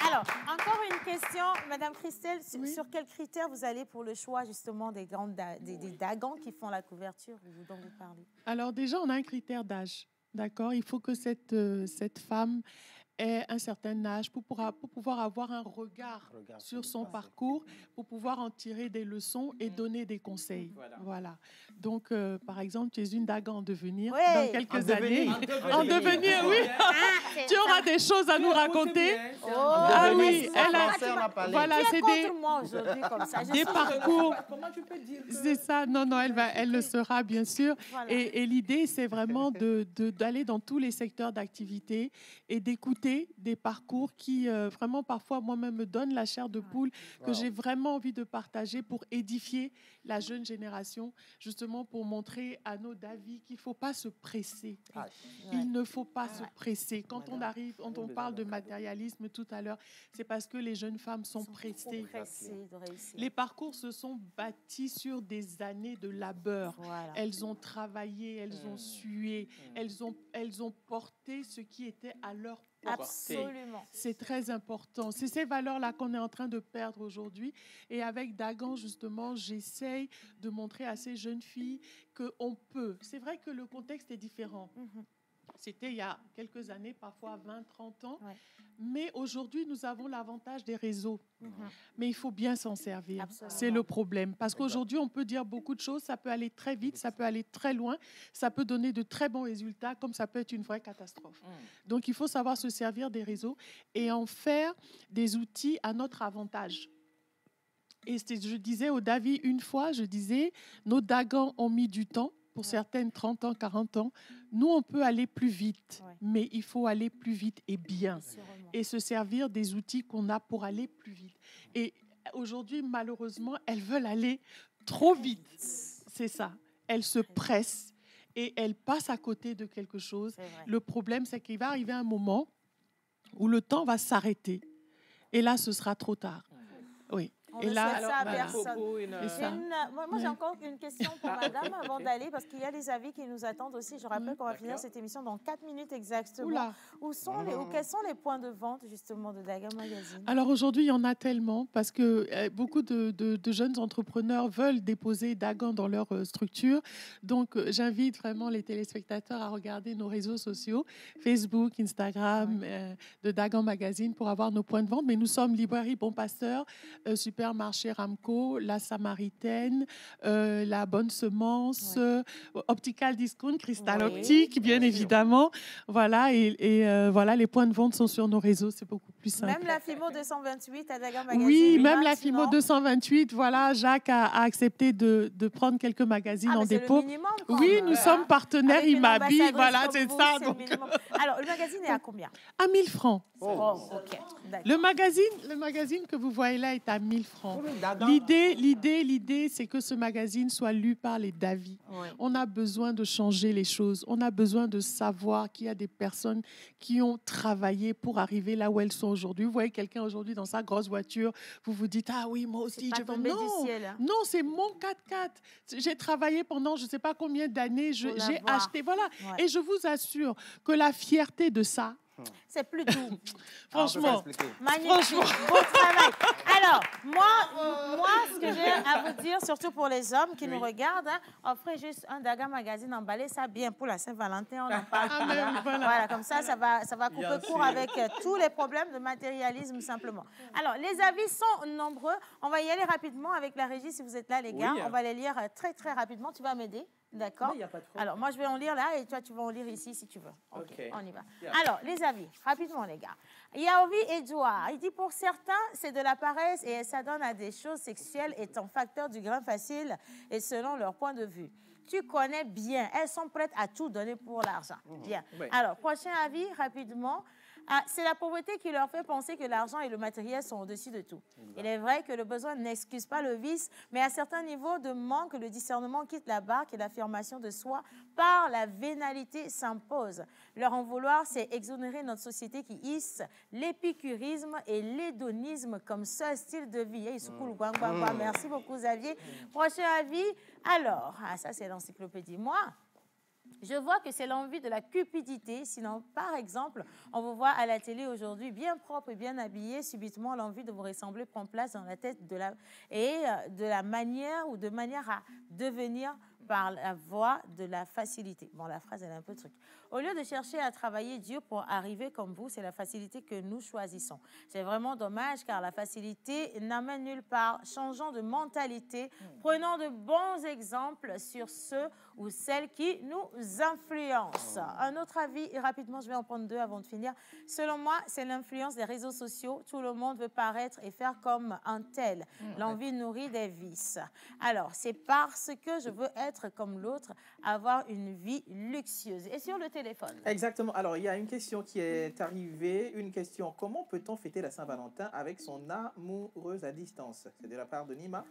Alors, encore une question, Madame Christelle, sur quels critères vous allez pour le choix justement des Dagans qui font la couverture dont vous parlez? Alors déjà, on a un critère d'âge, d'accord? Il faut que cette femme ait un certain âge pour pouvoir avoir un regard sur son parcours, pour pouvoir en tirer des leçons et donner des conseils. Voilà. Donc, par exemple, tu es une Dagan en devenir dans quelques années. En devenir, oui. Tu auras des choses à nous raconter. Oui, voilà, c'est des parcours. Comment tu peux dire que... C'est ça. Non, elle le sera, bien sûr. Voilà. Et l'idée, c'est vraiment d'aller dans tous les secteurs d'activité et d'écouter des parcours qui, vraiment, parfois, moi-même, me donnent la chair de poule, que j'ai vraiment envie de partager pour édifier la jeune génération, justement pour montrer à nos Davis qu'il ne faut pas se presser. Il ne faut pas se presser. Quand on parle de matérialisme tout à l'heure, c'est parce que les jeunes femmes sont pressées. Les parcours se sont bâtis sur des années de labeur. Voilà. Elles ont travaillé, elles ont sué, elles ont porté ce qui était à leur portée. Absolument. C'est très important. C'est ces valeurs-là qu'on est en train de perdre aujourd'hui. Et avec Dagan, justement, j'essaye de montrer à ces jeunes filles qu'on peut. C'est vrai que le contexte est différent. C'était il y a quelques années, parfois 20, 30 ans. Ouais. Mais aujourd'hui, nous avons l'avantage des réseaux. Mais il faut bien s'en servir. C'est le problème. Parce qu'aujourd'hui, on peut dire beaucoup de choses. Ça peut aller très vite, ça peut aller très loin. Ça peut donner de très bons résultats, comme ça peut être une vraie catastrophe. Donc, il faut savoir se servir des réseaux et en faire des outils à notre avantage. Et je disais au Davi une fois, nos Dagans ont mis du temps. Pour certaines, 30 ans, 40 ans. Nous, on peut aller plus vite, mais il faut aller plus vite et bien. Et se servir des outils qu'on a pour aller plus vite. Et aujourd'hui, malheureusement, elles veulent aller trop vite. C'est ça. Elles se pressent et elles passent à côté de quelque chose. Le problème, c'est qu'il va arriver un moment où le temps va s'arrêter. Et là, ce sera trop tard. Oui. On et ne là, souhaite ça à personne. C'est ça. Moi, j'ai encore une question pour madame avant d'aller, parce qu'il y a des avis qui nous attendent aussi. Je rappelle qu'on va finir cette émission dans 4 minutes exactement. Oula. Quels sont les points de vente, justement, de Daga Magazine? Alors aujourd'hui, il y en a tellement parce que beaucoup de jeunes entrepreneurs veulent déposer Dagan dans leur structure. Donc, j'invite vraiment les téléspectateurs à regarder nos réseaux sociaux, Facebook, Instagram, de Dagan Magazine pour avoir nos points de vente. Mais nous sommes Librairie Bon Pasteur, Supermarché Ramco, La Samaritaine, La Bonne Semence, Optical Discount, Cristal Optique, bien évidemment. Voilà, et voilà, les points de vente sont sur nos réseaux, c'est beaucoup plus simple. Même la FIMO 228 à Daga Magazine. Oui, même la FIMO 228, voilà, Jacques a accepté de prendre quelques magazines en dépôt. Le minimum, oui, nous sommes partenaires, il m'habille, voilà, c'est ça. Donc... Alors, le magazine est à combien? À 1000 francs. Oh, ok. Le magazine que vous voyez là est à 1000 francs. L'idée, c'est que ce magazine soit lu par les Davi. Oui. On a besoin de changer les choses. On a besoin de savoir qu'il y a des personnes qui ont travaillé pour arriver là où elles sont aujourd'hui. Vous voyez quelqu'un aujourd'hui dans sa grosse voiture, vous vous dites, ah oui, moi aussi, je veux... Non, c'est mon 4x4. J'ai travaillé pendant je ne sais pas combien d'années, j'ai acheté, voilà. Ouais. Et je vous assure que la fierté de ça, c'est plus doux. Franchement. Magnifique. Beau travail. Alors, moi, ce que j'ai à vous dire, surtout pour les hommes qui nous regardent, offrez juste un Daga Magazine emballé, ça bien pour la Saint-Valentin, on en parle. Voilà, comme ça va couper court avec tous les problèmes de matérialisme simplement. Alors, les avis sont nombreux. On va y aller rapidement avec la régie si vous êtes là, les gars. On va les lire très, très rapidement. Tu vas m'aider? D'accord. Alors, moi, je vais en lire là et toi, tu vas en lire ici si tu veux. OK, on y va. Alors, les avis, rapidement, les gars. Yaovi Edouard, il dit pour certains, c'est de la paresse et ça donne à des choses sexuelles étant facteur du grain facile et selon leur point de vue. Tu connais bien, elles sont prêtes à tout donner pour l'argent. Bien. Oui. Alors, prochain avis, rapidement. C'est la pauvreté qui leur fait penser que l'argent et le matériel sont au-dessus de tout. Il est vrai que le besoin n'excuse pas le vice, mais à certains niveaux de manque, le discernement quitte la barque et l'affirmation de soi par la vénalité s'impose. Leur en vouloir, c'est exonérer notre société qui hisse l'épicurisme et l'hédonisme comme seul style de vie. Merci beaucoup, Xavier. Prochain avis. Alors, ça c'est l'encyclopédie. Moi, je vois que c'est l'envie de la cupidité. Sinon, par exemple, on vous voit à la télé aujourd'hui bien propre et bien habillé. Subitement, l'envie de vous ressembler prend place dans la tête de la manière ou de manière à devenir par la voie de la facilité. Bon, la phrase, elle est un peu truc. Au lieu de chercher à travailler dur pour arriver comme vous, c'est la facilité que nous choisissons. C'est vraiment dommage car la facilité n'amène nulle part. Changeons de mentalité. Prenons de bons exemples sur ceux ou celles qui nous influencent. Un autre avis, et rapidement, je vais en prendre 2 avant de finir. Selon moi, c'est l'influence des réseaux sociaux. Tout le monde veut paraître et faire comme un tel. L'envie nourrit des vices. Alors, c'est parce que je veux être comme l'autre, avoir une vie luxueuse. Et sur le téléphone. Exactement. Alors, il y a une question qui est arrivée. Une question. Comment peut-on fêter la Saint-Valentin avec son amoureuse à distance? C'est de la part de Nima.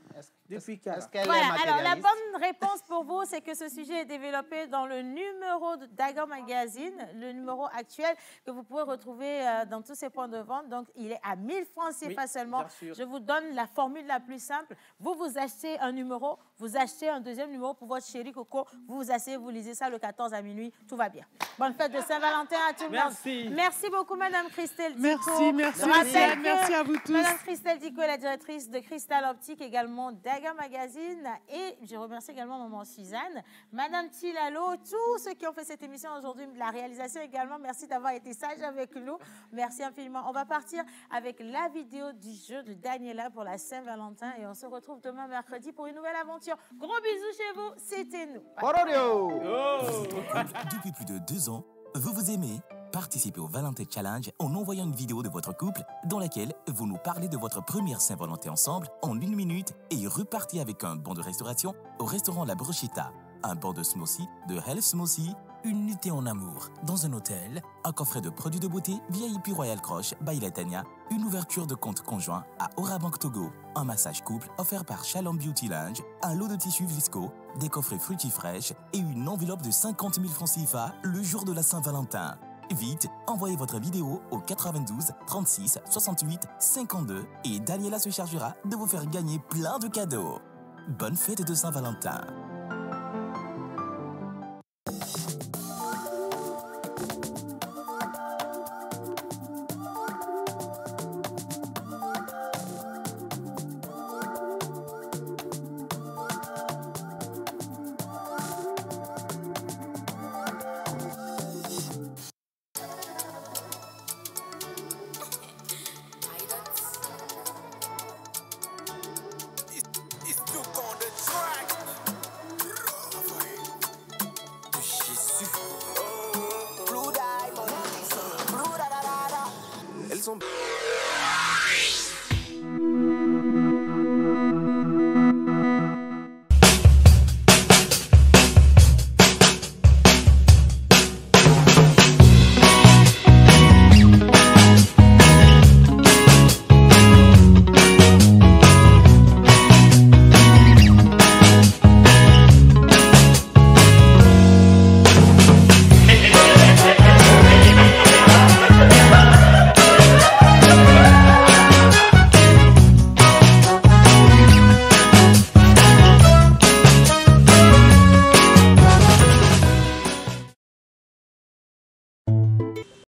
Depuis quand? Voilà. Alors, la bonne réponse pour vous, c'est que ce sujet est développé dans le numéro de Daga Magazine, le numéro actuel que vous pouvez retrouver dans tous ces points de vente. Donc, il est à 1000 francs CFA seulement. Je vous donne la formule la plus simple. Vous achetez un numéro, vous achetez un deuxième numéro pour votre chéri Coco. Vous vous asseyez, vous lisez ça le 14 à minuit. Tout va bien. Bonne fête de Saint-Valentin à tout le monde. Merci beaucoup, Madame Christelle Dico. Merci à vous tous. Madame Christelle Dico est la directrice de Cristal Optique, également Daga Magazine. Et je remercie également Maman Suzanne, Madame Tilalo, tous ceux qui ont fait cette émission aujourd'hui, la réalisation également. Merci d'avoir été sage avec nous. Merci infiniment. On va partir avec la vidéo du jeu de Daniela pour la Saint-Valentin et on se retrouve demain mercredi pour une nouvelle aventure. Gros bisous chez vous, c'était nous. Depuis plus de 2 ans, vous aimez participer au Valentin Challenge en envoyant une vidéo de votre couple dans laquelle vous nous parlez de votre première Saint-Valentin ensemble en 1 minute et repartez avec un bon de restauration au restaurant La Brochetta, un bon de smoothie, de Health Smoothie, une nuitée en amour dans un hôtel, un coffret de produits de beauté VIP Royal Croche by Latania, une ouverture de compte conjoint à Orabank Togo, un massage couple offert par Shalom Beauty Lounge, un lot de tissus Visco, des coffrets fruitis fraîches et une enveloppe de 50 000 francs CFA le jour de la Saint-Valentin. Vite, envoyez votre vidéo au 92 36 68 52 et Daniela se chargera de vous faire gagner plein de cadeaux. Bonne fête de Saint-Valentin. Elles sont